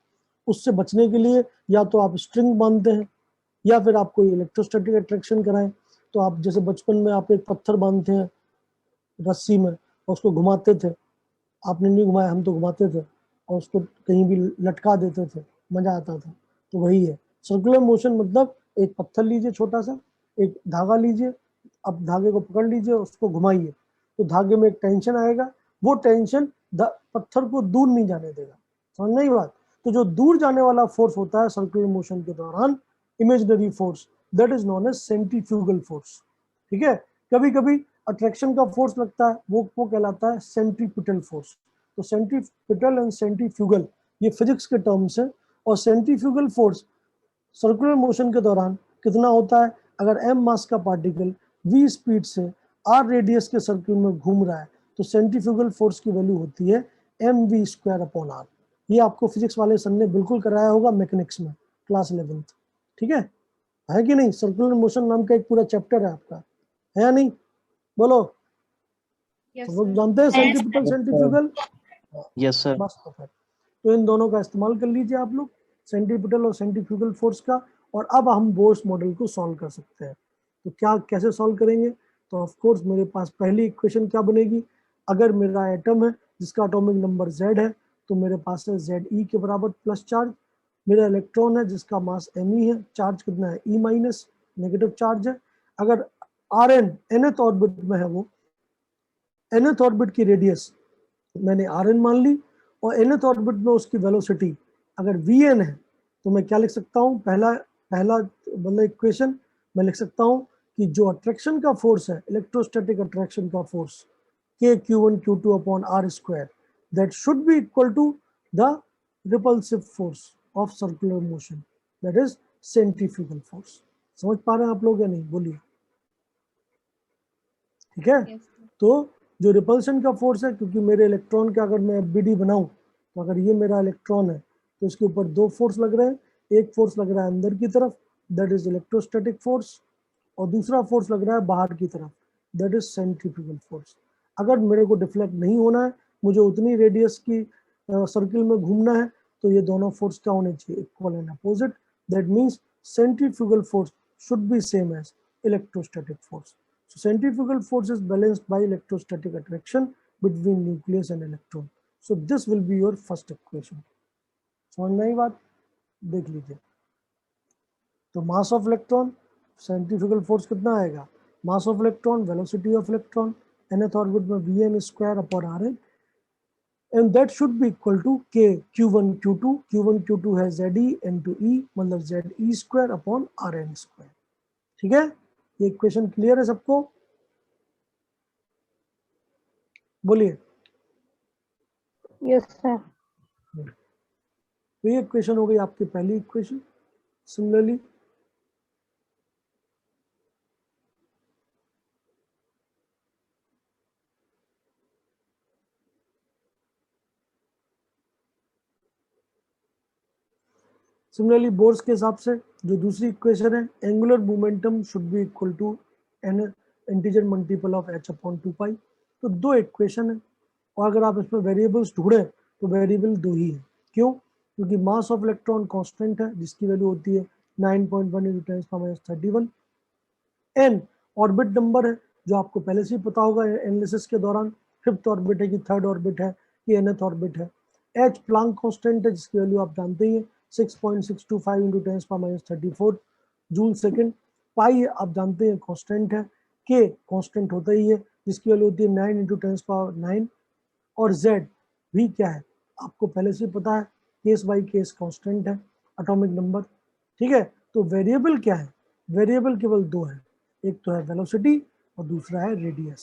Speaker 1: उससे बचने के लिए या तो आप स्ट्रिंग बांधते हैं या फिर आप कोई इलेक्ट्रोस्टैटिक अट्रैक्शन कराएं, तो आप जैसे बचपन में आप एक पत्थर बांधते हैं रस्सी में और उसको घुमाते थे, आपने नहीं घुमाया, हम तो घुमाते थे और उसको कहीं भी लटका देते थे, मजा आता था। तो वही है सर्कुलर मोशन, मतलब एक पत्थर लीजिए छोटा सा, एक धागा लीजिए, अब धागे को पकड़ लीजिए, उसको घुमाइए, तो धागे में एक टेंशन आएगा, वो टेंशन पत्थर को दूर नहीं जाने देगा। समझ नहीं बात? तो जो दूर जाने वाला फोर्स होता है सर्कुलर मोशन के दौरान, imaginary force, that is known as centrifugal force, ठीक है? कभी कभी अट्रैक्शन का फोर्स लगता है, वो कहलाता है सेंट्रीपिटल फोर्स। तो सेंट्रीपिटल एंड सेंट्रीफ्यूगल ये फिजिक्स के टर्म्स है, और सेंट्रीफ्यूगल फोर्स सर्कुलर मोशन के दौरान कितना होता है, अगर m मास का पार्टिकल v स्पीड से r रेडियस के सर्किल में घूम रहा है तो सेंट्रीफ्यूगल फोर्स की वैल्यू होती है mv² अपॉन r। ये आपको फिजिक्स वाले सर ने बिल्कुल कराया होगा मैकेनिक्स में क्लास 11th, ठीक है कि नहीं? सर्कुलर मोशन नाम का एक पूरा चैप्टर है आपका, है या नहीं? बोलो,
Speaker 4: Yes,
Speaker 1: सब लोग
Speaker 4: sir.
Speaker 1: जानते हैं सेंट्रीपिटल सेंट्रीफ्यूगल?
Speaker 5: Yes sir.
Speaker 1: बस तो फिर तो इन दोनों का इस्तेमाल कर लीजिए आप लोग, सेंट्रीपिटल और सेंट्रीफ्यूगल फोर्स का। और अब हम बोर्स मॉडल को सॉल्व कर सकते हैं। तो क्या कैसे सॉल्व करेंगे? तो ऑफ कोर्स मेरे पास पहली इक्वेशन क्या बनेगी, अगर मेरा एटम है जिसका एटॉमिक नंबर Z है तो मेरे पास है Ze के बराबर प्लस चार्ज, मेरा इलेक्ट्रॉन है जिसका मास Me है, चार्ज कितना है E माइनस, नेगेटिव चार्ज है। अगर Rn nth ऑर्बिट में है, वो nth ऑर्बिट की रेडियस मैंने Rn मान ली और nth ऑर्बिट में उसकी वेलोसिटी अगर Vn है तो मैं क्या लिख सकता हूँ, पहला मतलब इक्वेशन मैं लिख सकता हूँ कि जो अट्रैक्शन का फोर्स है, इलेक्ट्रोस्टैटिक अट्रैक्शन का force K Q1 Q2 upon R square, that should be equal to the repulsive force of circular motion, that is centrifugal force. समझ पा रहे हैं आप लोग या नहीं, बोलिए। ठीक है, तो जो रिपल्शन का फोर्स है, क्योंकि मेरे इलेक्ट्रॉन का अगर मैं FBD बनाऊं तो अगर ये मेरा इलेक्ट्रॉन है तो इसके ऊपर दो फोर्स लग रहे हैं, एक फोर्स लग रहा है अंदर की तरफ, दैट इज इलेक्ट्रोस्टैटिक फोर्स, और दूसरा फोर्स लग रहा है बाहर की तरफ, दैट इज सेंट्रीफ्यूगल फोर्स। अगर मेरे को डिफ्लेक्ट नहीं होना है, मुझे उतनी रेडियस की सर्किल में घूमना है, तो ये दोनों फोर्स क्या होने चाहिए, equal and opposite, that means centrifugal force should be same as electrostatic force. So centrifugal force is balanced by electrostatic attraction between nucleus and electron. So this will be your first equation. समझ में आई बात, देख लीजिए। तो mass of electron, centrifugal force कितना आएगा, mass of electron, velocity of electron, nth orbit में Vn square upon Rn, and that should be equal to K Q1 Q2, Q1 Q2 है Ze into E, मतलब Ze square upon Rn square. ठीक है, ये equation clear है सबको, बोलिए।
Speaker 4: Yes sir.
Speaker 1: तो ये इक्वेशन हो गई आपकी पहली इक्वेशन। सिमिलरली बोर्स के हिसाब से जो दूसरी इक्वेशन है, angular momentum should be equal to N integer multiple of h upon 2 pi. तो दो इक्वेशन है, और अगर आप इसमें वेरिएबल्स ढूंढें तो वेरिएबल दो ही है। क्यों, क्योंकि मास ऑफ इलेक्ट्रॉन कांस्टेंट है जिसकी वैल्यू होती है 9.1 × 10⁻31, एन ऑर्बिट नंबर है जो आपको पहले से ही पता होगा एनालिसिस के दौरान, फिफ्थ ऑर्बिट है कि थर्ड ऑर्बिट है कि nth ऑर्बिट है, एच प्लांक कांस्टेंट है जिसकी वैल्यू आप जानते ही हैं 6.625 × 10⁻34 जूल सेकंड, पाई आप जानते हैं कांस्टेंट है, के कांस्टेंट होता ही है जिसकी वैल्यू होती है 9 × 10⁻9, और z भी क्या है आपको पहले से पता है, केस बाई केस कांस्टेंट है, एटॉमिक नंबर। ठीक है, तो वेरिएबल क्या है, वेरिएबल केवल दो है, एक तो है वेलोसिटी और दूसरा है रेडियस।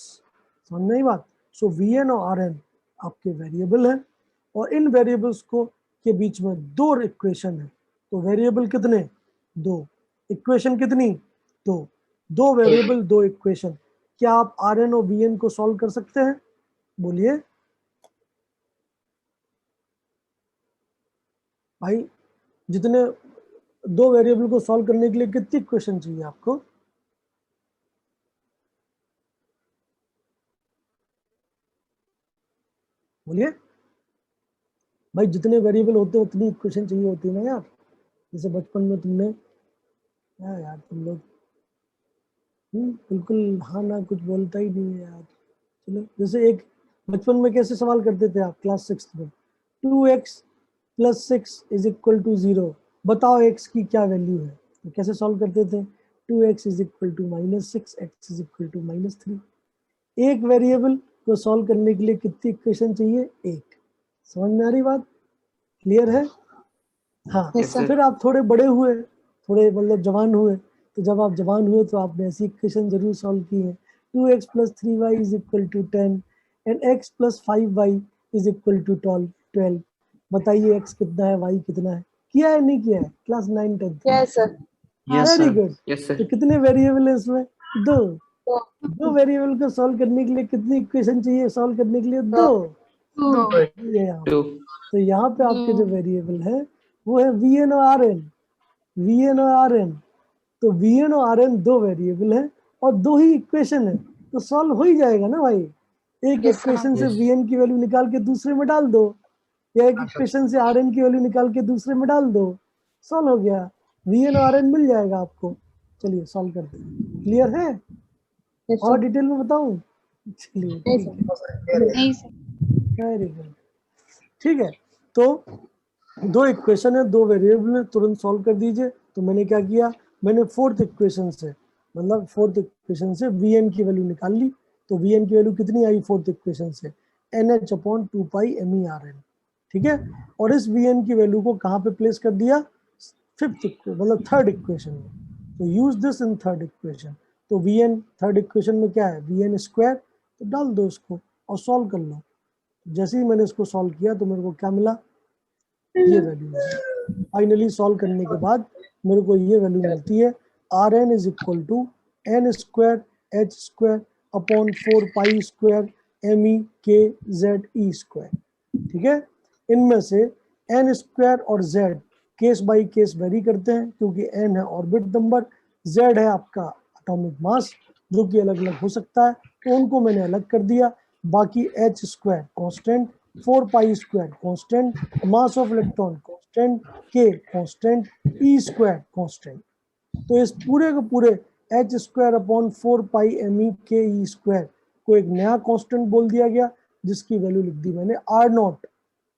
Speaker 1: समझ में आई बात। सो Vn और Rn आपके वेरिएबल है, और इन वेरिएबल्स को के बीच में दो इक्वेशन है, तो वेरिएबल कितने, दो, इक्वेशन कितनी, दो, दो वेरिएबल दो इक्वेशन। क्या आप Rn और Vn को सॉल्व कर सकते हैं, बोलिए भाई। जितने दो वेरिएबल को सॉल्व करने के लिए कितनी इक्वेशन चाहिए आपको, बोलिए भाई। जितने वेरिएबल होते हैं उतनी इक्वेशन चाहिए होती है ना यार। जैसे बचपन में तुमने यार तुम लोग बिल्कुल हाँ ना कुछ बोलता ही नहीं है यार। चलो, जैसे एक बचपन में कैसे सवाल करते थे आप क्लास 6 में, 2x + 6 = 0, बताओ x की क्या वैल्यू है, तो कैसे सॉल्व करते थे, 2x = -6, x = -3। एक वेरिएबल को सॉल्व करने के लिए कितनी इक्वेशन चाहिए, एक। समझ में आ रही बात, क्लियर है। हाँ, फिर आप थोड़े बड़े हुए, थोड़े मतलब जवान हुए, तो जब आप जवान हुए तो आपने ऐसी इक्वेशन जरूर सॉल्व की है, 2x + 3y = 10 and x + 5y = 12। बताइए x कितना है, y कितना है, किया है नहीं किया है, class 9 10।
Speaker 4: Yes sir.
Speaker 5: Yes,
Speaker 1: very
Speaker 5: sir.
Speaker 1: Good. तो कितने वेरिएबल है इसमें, दो। दो वेरिएबल को सॉल्व करने के लिए कितनी इक्वेशन चाहिए, सॉल्व करने के लिए दो। ये यहाँ तो यहाँ पे आपके जो वेरिएबल है वो है Vn और Rn, Vn और Rn। तो Vn और Rn दो वेरिएबल है और दो ही इक्वेशन है, तो सॉल्व हो ही जाएगा ना भाई। एक इक्वेशन से Vn की वैल्यू निकाल के दूसरे में डाल दो, या एक इक्वेशन से Rn की वैल्यू निकाल के दूसरे में डाल दो, सॉल्व हो गया, Vn और Rn मिल जाएगा आपको। चलिए सॉल्व करते हैं, क्लियर है।
Speaker 2: Yes,
Speaker 1: और
Speaker 2: sir.
Speaker 1: डिटेल में बताऊं? चलिए
Speaker 2: नहीं
Speaker 1: ठीक
Speaker 2: सर.
Speaker 1: है,
Speaker 4: नहीं सर।
Speaker 1: Very good. ठीक है, तो दो इक्वेशन है, दो वेरिएबल है, तुरंत सॉल्व कर दीजिए। तो मैंने क्या किया, मैंने फोर्थ इक्वेशन से, मतलब फोर्थ इक्वेशन से Vn की वैल्यू निकाल ली। तो Vn की वैल्यू कितनी आई फोर्थ इक्वेशन से? NH/2π MERN। ठीक है, और इस Vn की वैल्यू को कहाँ पे प्लेस कर दिया? फिफ्थ मतलब थर्ड इक्वेशन में। तो use this in third equation. तो Vn थर्ड इक्वेशन में क्या है? Vn square. तो डाल दो इसको और सॉल्व कर लो। जैसे ही मैंने इसको सॉल्व किया तो मेरे को क्या मिला? ये वैल्यू मिली। फाइनली सॉल्व करने के बाद मेरे को ये वैल्यू मिलती है, Rn is equal to n square h square upon 4 square MEKZE square. ठीक है, इनमें से n स्क्वायर और z case by case vary करते हैं, क्योंकि n है ऑर्बिट नंबर, z है आपका एटॉमिक मास, जो कि अलग अलग हो सकता है, तो उनको मैंने अलग कर दिया। बाकी h square constant, 4 square constant, mass of electron constant, k constant, e square constant. तो इस पूरे के पूरे h स्क्वायर अपॉन 4 स्क्वायर को एक नया कांस्टेंट बोल दिया गया, जिसकी वैल्यू लिख दी मैंने R0।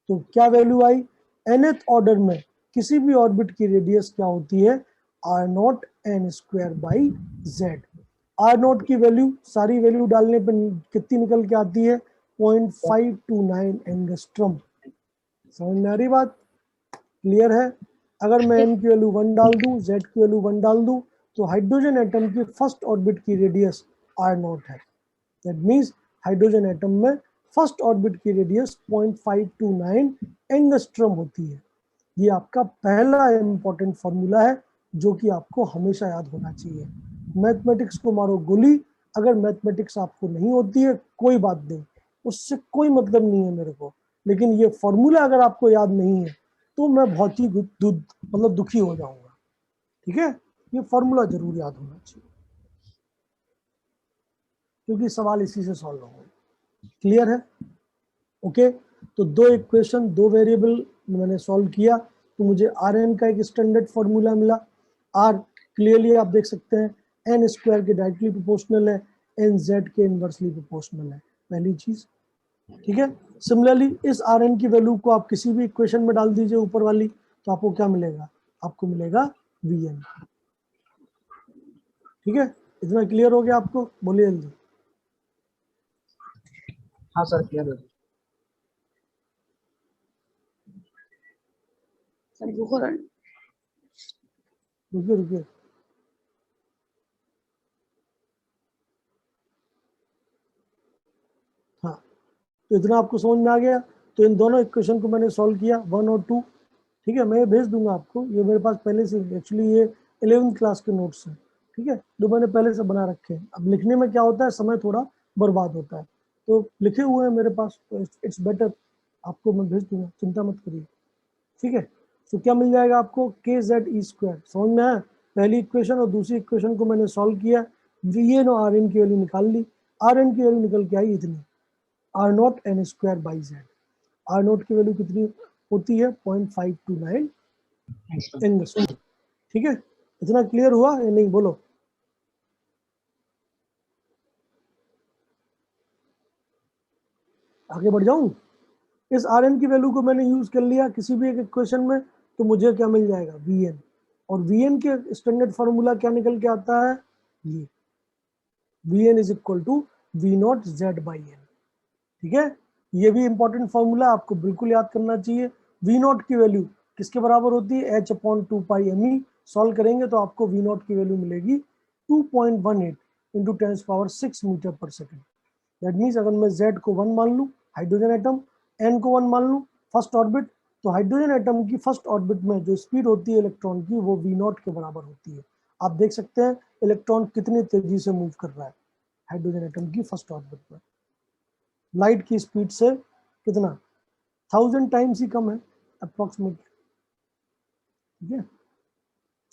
Speaker 1: तो क्या वैल्यू आई? nth ऑर्डर में किसी भी ऑर्बिट की रेडियस क्या होती है? R0 n square by z। R0 की वैल्यू, सारी वैल्यू डालने पर कितनी निकल के आती है? 0.529 एंगस्ट्रम। समझ में आ रही बात? क्लियर है? अगर मैं n की वैल्यू 1 डाल दूं, z की वैल्यू 1 डाल दूं, तो हाइड्रोजन एटम की फर्स्ट ऑर्बिट की रेडियस R0 है। दैट मीन्स हाइड्रोजन एटम में फर्स्ट ऑर्बिट की रेडियस 0.529 एंगस्ट्रम होती है। ये आपका पहला इंपॉर्टेंट फॉर्मूला है, जो कि आपको हमेशा याद होना चाहिए। मैथमेटिक्स को मारो गोली, अगर मैथमेटिक्स आपको नहीं होती है कोई बात नहीं, उससे कोई मतलब नहीं है मेरे को, लेकिन ये फॉर्मूला अगर आपको याद नहीं है तो मैं बहुत ही मतलब दुखी हो जाऊंगा। ठीक है, ये फॉर्मूला जरूर याद होना चाहिए, क्योंकि सवाल इसी से सॉल्व होंगे। क्लियर है? ओके, तो दो इक्वेशन, दो वेरिएबल मैंने सॉल्व किया, तो मुझे Rn का एक स्टैंडर्ड फॉर्मूला मिला। R क्लियरली आप देख सकते हैं n स्क्वायर के डायरेक्टली प्रोपोर्शनल है, n z के इनवर्सली प्रोपोर्शनल है, पहली चीज। ठीक है, सिमिलरली इस Rn की वैल्यू को आप किसी भी इक्वेशन में डाल दीजिए ऊपर वाली, तो आपको क्या मिलेगा? आपको मिलेगा Vn। ठीक है, इतना क्लियर हो गया आपको? बोलिए जल्दी।
Speaker 5: हाँ सर, क्लियर है।
Speaker 1: रुकिए रुकिए, हाँ, तो इतना आपको समझ में आ गया? तो इन दोनों इक्वेशन को मैंने सॉल्व किया, 1 और 2। ठीक है, मैं ये भेज दूंगा आपको, ये मेरे पास पहले से, एक्चुअली ये 11th क्लास के नोट्स हैं। ठीक है, जो मैंने पहले से बना रखे हैं। अब लिखने में क्या होता है, समय थोड़ा बर्बाद होता है, तो लिखे हुए हैं मेरे पास, तो इट्स बेटर, आपको मैं भेज दूंगा, चिंता मत करिए। ठीक है, तो क्या मिल जाएगा आपको? KZE square. समझ में आया? पहली इक्वेशन और दूसरी इक्वेशन को मैंने सॉल्व किया, Vn और Rn की वैल्यू निकाल ली। Rn की वैल्यू निकल के आई इतनी, R0 n square by z। R0 की वैल्यू कितनी होती है? 0.529 एंगस्ट्रम। ठीक है, इतना क्लियर हुआ या नहीं? बोलो। आगे बढ़ जाऊं? इस Rn की वैल्यू को मैंने यूज कर लिया किसी भी एक इक्वेशन में, तो मुझे क्या मिल जाएगा? Vn। और Vn के स्टैंडर्ड फॉर्मूला क्या निकल के आता है? ये Vn is equal to V0 Z by n। ठीक है, ये भी इंपॉर्टेंट फॉर्मूला आपको बिल्कुल याद करना चाहिए। V0 की वैल्यू किसके बराबर होती है? h/2πme। सॉल्व करेंगे तो आपको V0 की वैल्यू मिलेगी 2.18 इंटू 10⁻6 मीटर पर सेकेंड। दैट मीन्स अगर मैं Z को 1 मान लूँ, हाइड्रोजन एटम, n को 1 मान लूँ, फर्स्ट ऑर्बिट, तो हाइड्रोजन एटम की फर्स्ट ऑर्बिट में जो स्पीड होती है इलेक्ट्रॉन की, वो V0 के बराबर होती है। आप देख सकते हैं इलेक्ट्रॉन कितनी तेजी से मूव कर रहा है हाइड्रोजन एटम की फर्स्ट ऑर्बिट में। लाइट की स्पीड से कितना? 1000 टाइम्स ही कम है अप्रोक्सीमेटली। ठीक है,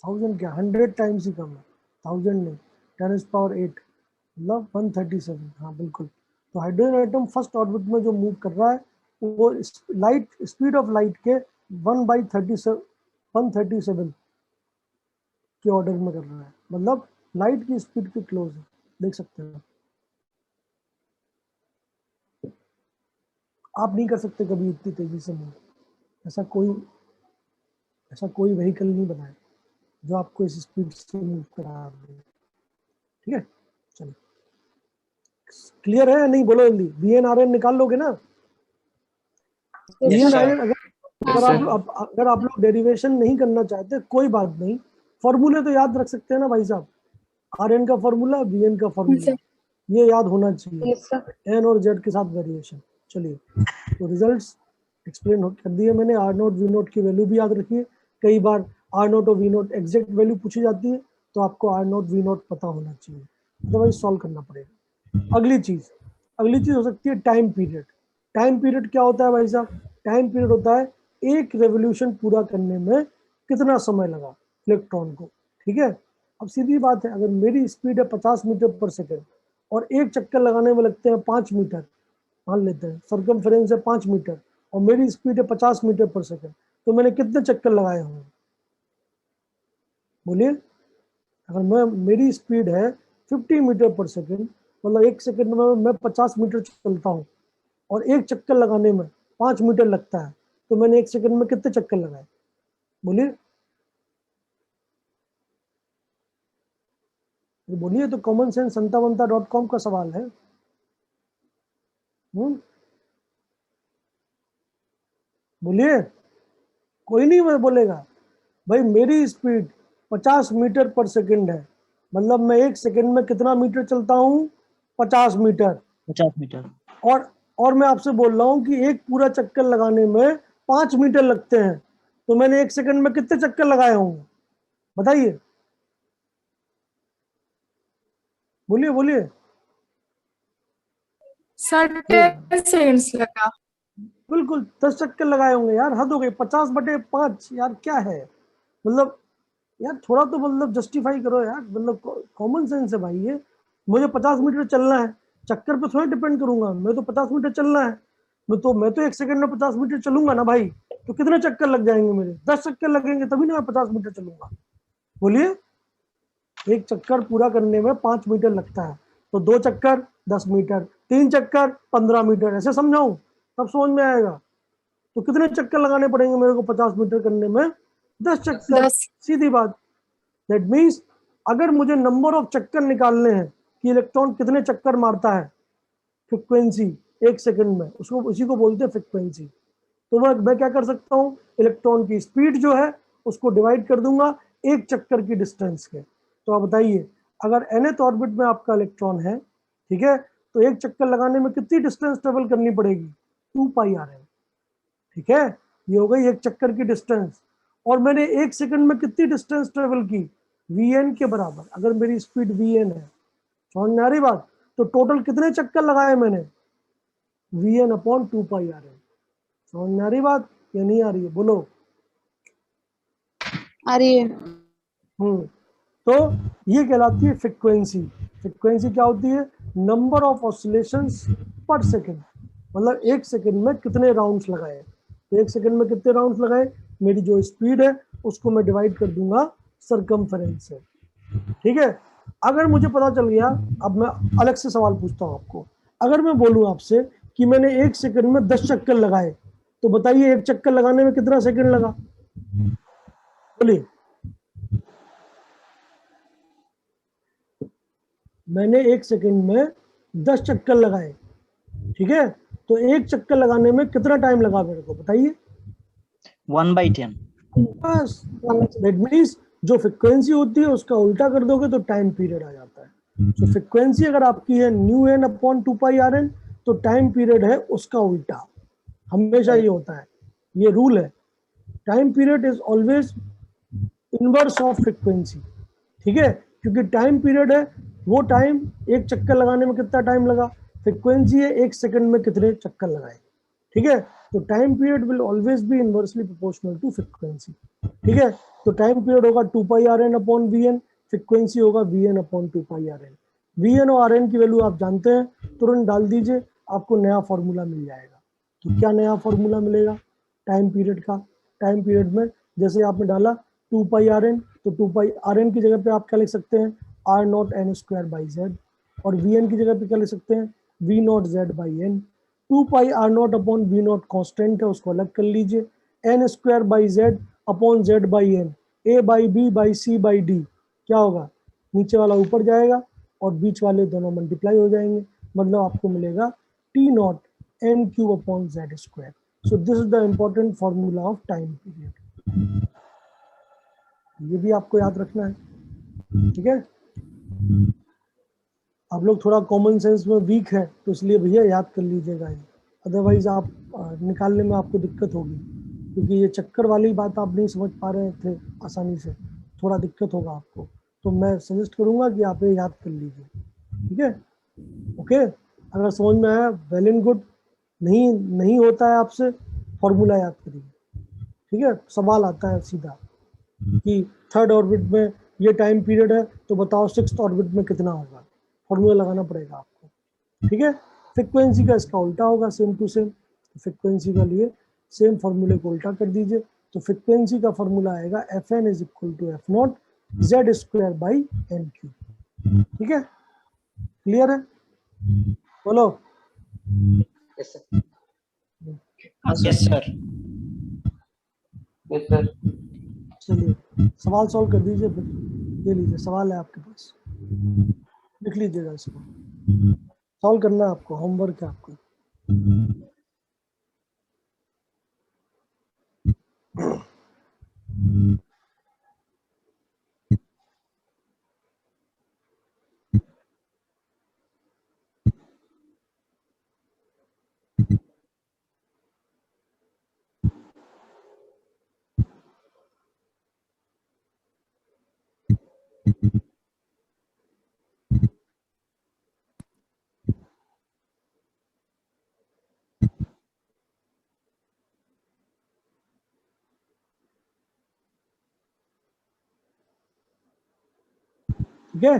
Speaker 1: 1000 क्या, 100 टाइम्स ही कम है, 1000 नहीं, 10⁸8 मतलब 137। हाँ बिल्कुल। तो हाइड्रोजन एटम फर्स्ट ऑर्बिट में जो मूव कर रहा है, वो लाइट, स्पीड ऑफ लाइट के 1/137 के ऑर्डर में कर रहा है, मतलब लाइट की स्पीड के क्लोज है। देख सकते हैं आप नहीं कर सकते कभी इतनी तेजी से मूव। ऐसा कोई व्हीकल नहीं बना है जो आपको इस स्पीड से मूव करा दे। ठीक है, चलो क्लियर है या नहीं, बोलो जल्दी। VN निकाल लोगे ना?
Speaker 3: Yes, sir.
Speaker 1: अगर आप लोग डेरिवेशन नहीं करना चाहते कोई बात नहीं, फॉर्मूले तो याद रख सकते हैं ना भाई साहब। RN का फॉर्मूला, VN का फॉर्मूला, ये याद होना चाहिए। N और Z के साथ वेरिएशन। चलिए, तो रिजल्ट्स एक्सप्लेन कर दिए मैंने। R0 V0 की वैल्यू भी याद रखिए। कई बार R0 और V0 एग्जैक्ट वैल्यू पूछी जाती है, तो आपको R0 V0 पता होना चाहिए, अदरवाइज सॉल्व करना पड़ेगा। अगली चीज हो सकती है टाइम पीरियड। टाइम पीरियड क्या होता है भाई साहब? टाइम पीरियड होता है एक रेवोल्यूशन पूरा करने में कितना समय लगा इलेक्ट्रॉन को। ठीक है, अब सीधी बात है, अगर मेरी स्पीड है 50 मीटर पर सेकेंड और एक चक्कर लगाने में लगते हैं 5 मीटर, मान लेते हैं सर्कमफेरेंस है 5 मीटर और मेरी स्पीड है 50 मीटर पर सेकेंड, तो मैंने कितने चक्कर लगाए होंगे? बोलिए। अगर मेरी स्पीड है 50 मीटर पर सेकेंड, मतलब एक सेकेंड में मैं 50 मीटर चलता हूँ और एक चक्कर लगाने में 5 मीटर लगता है, तो मैंने एक सेकेंड में कितने चक्कर लगाए? बोलिए बोलिए। तो कॉमन सेंस संतावंता.com का सवाल है। बोलिए, कोई नहीं बोलेगा। भाई मेरी स्पीड 50 मीटर पर सेकंड है, मतलब मैं एक सेकंड में कितना मीटर चलता हूँ? 50 मीटर।
Speaker 5: 50 मीटर।
Speaker 1: और मैं आपसे बोल रहा हूँ कि एक पूरा चक्कर लगाने में 5 मीटर लगते हैं, तो मैंने एक सेकंड में कितने चक्कर लगाए होंगे? बताइए, बोलिए बोलिए।
Speaker 2: सर 10 सेकंड्स लगा।
Speaker 1: बिल्कुल 10 चक्कर लगाए होंगे यार, हद हो गई। 50/5 यार क्या है? मतलब यार थोड़ा तो मतलब जस्टिफाई करो यार, मतलब कॉमन सेंस है भाई ये। मुझे 50 मीटर चलना है, चक्कर पे थोड़ा डिपेंड करूंगा, मैं तो 50 मीटर चलना है, मैं तो एक सेकंड में 50 मीटर चलूंगा ना भाई। तो कितने चक्कर लग जाएंगे मेरे? 10 चक्कर लगेंगे, तभी ना मैं 50 मीटर चलूंगा। बोलिए, एक चक्कर पूरा करने में 5 मीटर लगता है, तो 2 चक्कर 10 मीटर, 3 चक्कर 15 मीटर, ऐसे समझाऊं तब समझ में आएगा। तो कितने चक्कर लगाने पड़ेंगे मेरे को 50 मीटर करने में? 10 चक्कर। सीधी बात। दैट मीन्स अगर मुझे नंबर ऑफ चक्कर निकालने हैं कि इलेक्ट्रॉन कितने चक्कर मारता है, फ्रीक्वेंसी एक सेकंड में, उसको उसी को बोलते हैं फ्रीक्वेंसी। तो मैं क्या कर सकता हूँ? इलेक्ट्रॉन की स्पीड जो है उसको डिवाइड कर दूंगा एक चक्कर की डिस्टेंस के। तो आप बताइए, अगर nth ऑर्बिट में आपका इलेक्ट्रॉन है, ठीक है, तो एक चक्कर लगाने में कितनी डिस्टेंस ट्रेवल करनी पड़ेगी? 2πr। ठीक है, ये हो गई एक चक्कर की डिस्टेंस। और मैंने एक सेकंड में कितनी डिस्टेंस ट्रेवल की? Vn के बराबर। अगर मेरी स्पीड Vn है, समझ में आ रही बात? तो टोटल कितने चक्कर लगाए मैंने? Vn/2πr। समझ में आ रही बात या नहीं आ रही है? बोलो।
Speaker 2: आ रही है।
Speaker 1: तो ये कहलाती है फ्रीक्वेंसी। फ्रीक्वेंसी क्या होती है? नंबर ऑफ ऑसिलेशंस पर सेकंड, मतलब एक सेकंड में कितने राउंड्स लगाए। तो एक सेकंड में कितने राउंड्स लगाए, मेरी जो स्पीड है उसको मैं डिवाइड कर दूंगा सरकमफेरेंस से। ठीक है, अगर मुझे पता चल गया, अब मैं अलग से सवाल पूछता हूँ आपको। अगर मैं बोलूँ आपसे कि मैंने एक सेकंड में 10 चक्कर लगाए, तो बताइए एक चक्कर लगाने में कितना सेकंड लगा? बोलिए। मैंने एक सेकंड में 10 चक्कर लगाए, ठीक है, तो एक चक्कर लगाने में कितना टाइम लगा मेरे को? बताइए।
Speaker 5: 1/10।
Speaker 1: बस, दैट मीन्स जो फ्रीक्वेंसी होती है उसका उल्टा कर दोगे तो टाइम पीरियड आ जाता है। तो फ्रीक्वेंसी अगर आपकी है ν/2πrn, तो टाइम पीरियड है उसका उल्टा। हमेशा ये होता है, ये रूल है। Time period is always inverse of frequency. ठीक है, क्योंकि टाइम पीरियड है वो टाइम, एक चक्कर लगाने में कितना टाइम लगा, फ्रीक्वेंसी है एक सेकंड में कितने चक्कर लगाए। ठीक है, तो time period will always be inversely proportional to frequency. ठीक है, तो टाइम पीरियड होगा 2πrn/Vn, फ्रीक्वेंसी होगा Vn/2πrn। Vn और Rn की वैल्यू आप जानते हैं, तुरंत डाल दीजिए, आपको नया फॉर्मूला मिल जाएगा। तो क्या नया फॉर्मूला मिलेगा टाइम पीरियड का? टाइम पीरियड में जैसे आपने डाला 2πrn, तो 2πrn की जगह पे आप क्या लिख सकते हैं? R0 n² by z। और Vn की जगह पे क्या लिख सकते हैं, V not Z by N। 2 pi R not upon V not constant है, उसको अलग कर लीजिए। N square by Z upon Z by N, A by B by C by D, क्या होगा, नीचे वाला ऊपर जाएगा और बीच वाले दोनों मल्टीप्लाई हो जाएंगे, मतलब आपको मिलेगा T not N cube upon Z square. So this is the important formula of time period, ये भी आपको याद रखना है, ठीक है। आप लोग थोड़ा कॉमन सेंस में वीक है तो इसलिए भैया याद कर लीजिएगा, अदरवाइज आप निकालने में आपको दिक्कत होगी, क्योंकि ये चक्कर वाली बात आप नहीं समझ पा रहे थे आसानी से, थोड़ा दिक्कत होगा आपको, तो मैं सजेस्ट करूंगा कि आप ये याद कर लीजिए, ठीक है। ओके, अगर समझ में आया वेल एंड गुड, नहीं होता है आपसे, फॉर्मूला याद करिए, ठीक है। सवाल आता है सीधा कि थर्ड ऑर्बिट में ये टाइम पीरियड है तो बताओ सिक्स्थ ऑर्बिट में कितना होगा, फॉर्मूला लगाना पड़ेगा आपको, ठीक है। फ्रीक्वेंसी का इसका उल्टा होगा, सेम टू सेम, फ्रीक्वेंसी का लिए सेम फॉर्मूले को उल्टा कर दीजिए, तो फ्रीक्वेंसी का फॉर्मूला आएगा Fn is equal to F nought Z square by N cube, ठीक है। क्लियर है, बोलो।
Speaker 3: Yes sir.
Speaker 4: Yes sir.
Speaker 3: Yes sir.
Speaker 1: चलिए सवाल सॉल्व कर दीजिए फिर, ये लीजिए सवाल है आपके पास, लिख लीजिएगा इसको, सॉल्व करना है आपको, होमवर्क है आपको। ठीक है,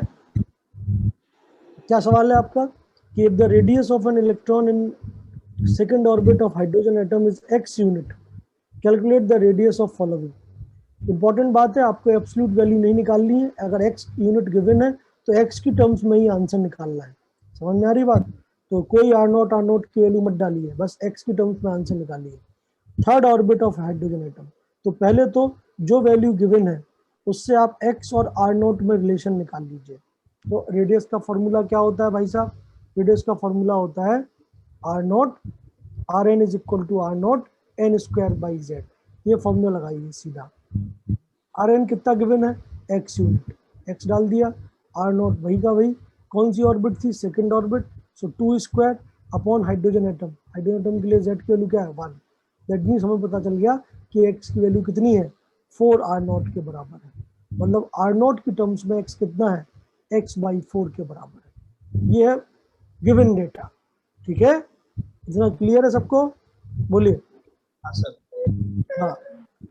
Speaker 1: क्या सवाल है आपका कि if the radius of an electron in second orbit of hydrogen atom is x unit, calculate the radius of following. Important बात है, आपको एब्सोल्यूट वैल्यू नहीं निकालनी है, अगर x यूनिट गिवन है तो x की टर्म्स में ही आंसर निकालना है, समझ में आ रही बात। तो कोई R नोट की वैल्यू मत डालिए, बस x की टर्म्स में आंसर निकालिए। Third orbit of hydrogen atom, तो पहले तो जो वैल्यू गिवन है उससे आप x और R नोट में रिलेशन निकाल लीजिए। तो रेडियस का फॉर्मूला क्या होता है भाई साहब, रेडियस का फॉर्मूला होता है R nought R N is equal to R nought N square by Z, ये फॉर्मूला लगाइए सीधा। आर एन कितना गिवन है, x यूनिट, x डाल दिया, R नोट वही का वही, कौन सी ऑर्बिट थी, second orbit, so 2 square upon hydrogen atom, hydrogen atom के लिए z की वैल्यू क्या है 1, दैट मीन्स हमें पता चल गया कि x की वैल्यू कितनी है 4 R नोट के बराबर है, मतलब R नोट की टर्म्स में x कितना है, x बाई 4 के बराबर है, ये है गिवन डेटा, ठीक है। इतना क्लियर है सबको, बोलिए। हाँ,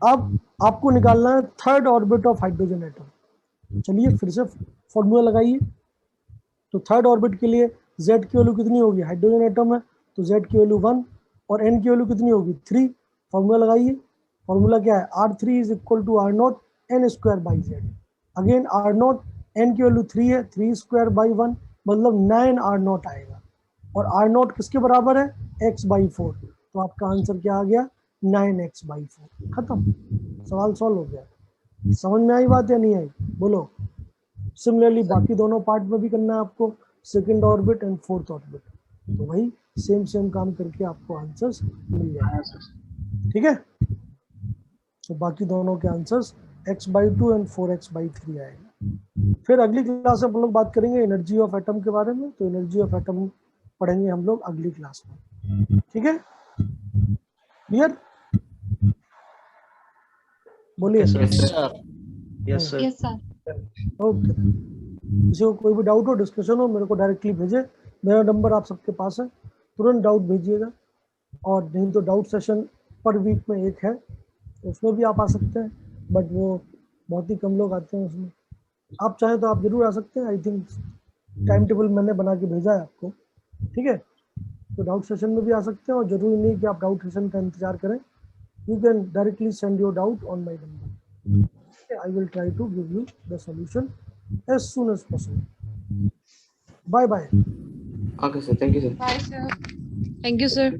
Speaker 1: अब आपको निकालना है third orbit of hydrogen atom, चलिए फिर से फॉर्मूला लगाइए। तो थर्ड ऑर्बिट के लिए z की वैल्यू कितनी होगी, हाइड्रोजन एटम है तो z की वैल्यू 1 और n की वैल्यू कितनी होगी 3, फॉर्मूला लगाइए। फॉर्मूला क्या है, R3 is equal to R nought N square by Z, again R nought N की वैल्यू 3 है, 3 स्क्वायर बाई 1 मतलब 9 R नोट आएगा, और R नोट किसके बराबर है, x बाई 4, तो आपका आंसर क्या आ गया 9x बाई 4, खत्म, सवाल सॉल्व हो गया। समझ में आई बात या नहीं आई, बोलो। सिमिलरली बाकी दोनों पार्ट में भी करना है आपको, second orbit and fourth orbit, तो वही सेम काम करके आपको आंसर्स मिल जाएंगे, ठीक है। तो बाकी दोनों के answers x by 2 and 4x by 3 आएगा। फिर अगली क्लास में हम लोग बात करेंगे एनर्जी ऑफ एटम के बारे में, तो एनर्जी ऑफ एटम पढ़ेंगे हम लोग अगली क्लास में, ठीक है, क्लियर, बोलिए।
Speaker 5: Yes sir.
Speaker 4: Yes sir.
Speaker 1: Okay, किसी को कोई भी डाउट हो, डिस्कशन हो, मेरे को डायरेक्टली भेजे, मेरा नंबर आप सबके पास है, तुरंत डाउट भेजिएगा, और नहीं तो डाउट सेशन पर वीक में एक है, उसमें भी आप आ सकते हैं, बट वो बहुत ही कम लोग आते हैं उसमें, आप चाहें तो आप जरूर आ सकते हैं, आई थिंक टाइम टेबल मैंने बना के भेजा है आपको, ठीक है। तो डाउट सेशन में भी आ सकते हैं, और जरूरी नहीं कि आप डाउट सेशन का इंतजार करें, you can directly send your doubt on my number. Okay, I will try to give you the solution as soon as possible. Bye bye.
Speaker 3: Okay, sir. Thank you, sir.
Speaker 4: Bye, sir. Thank you, sir.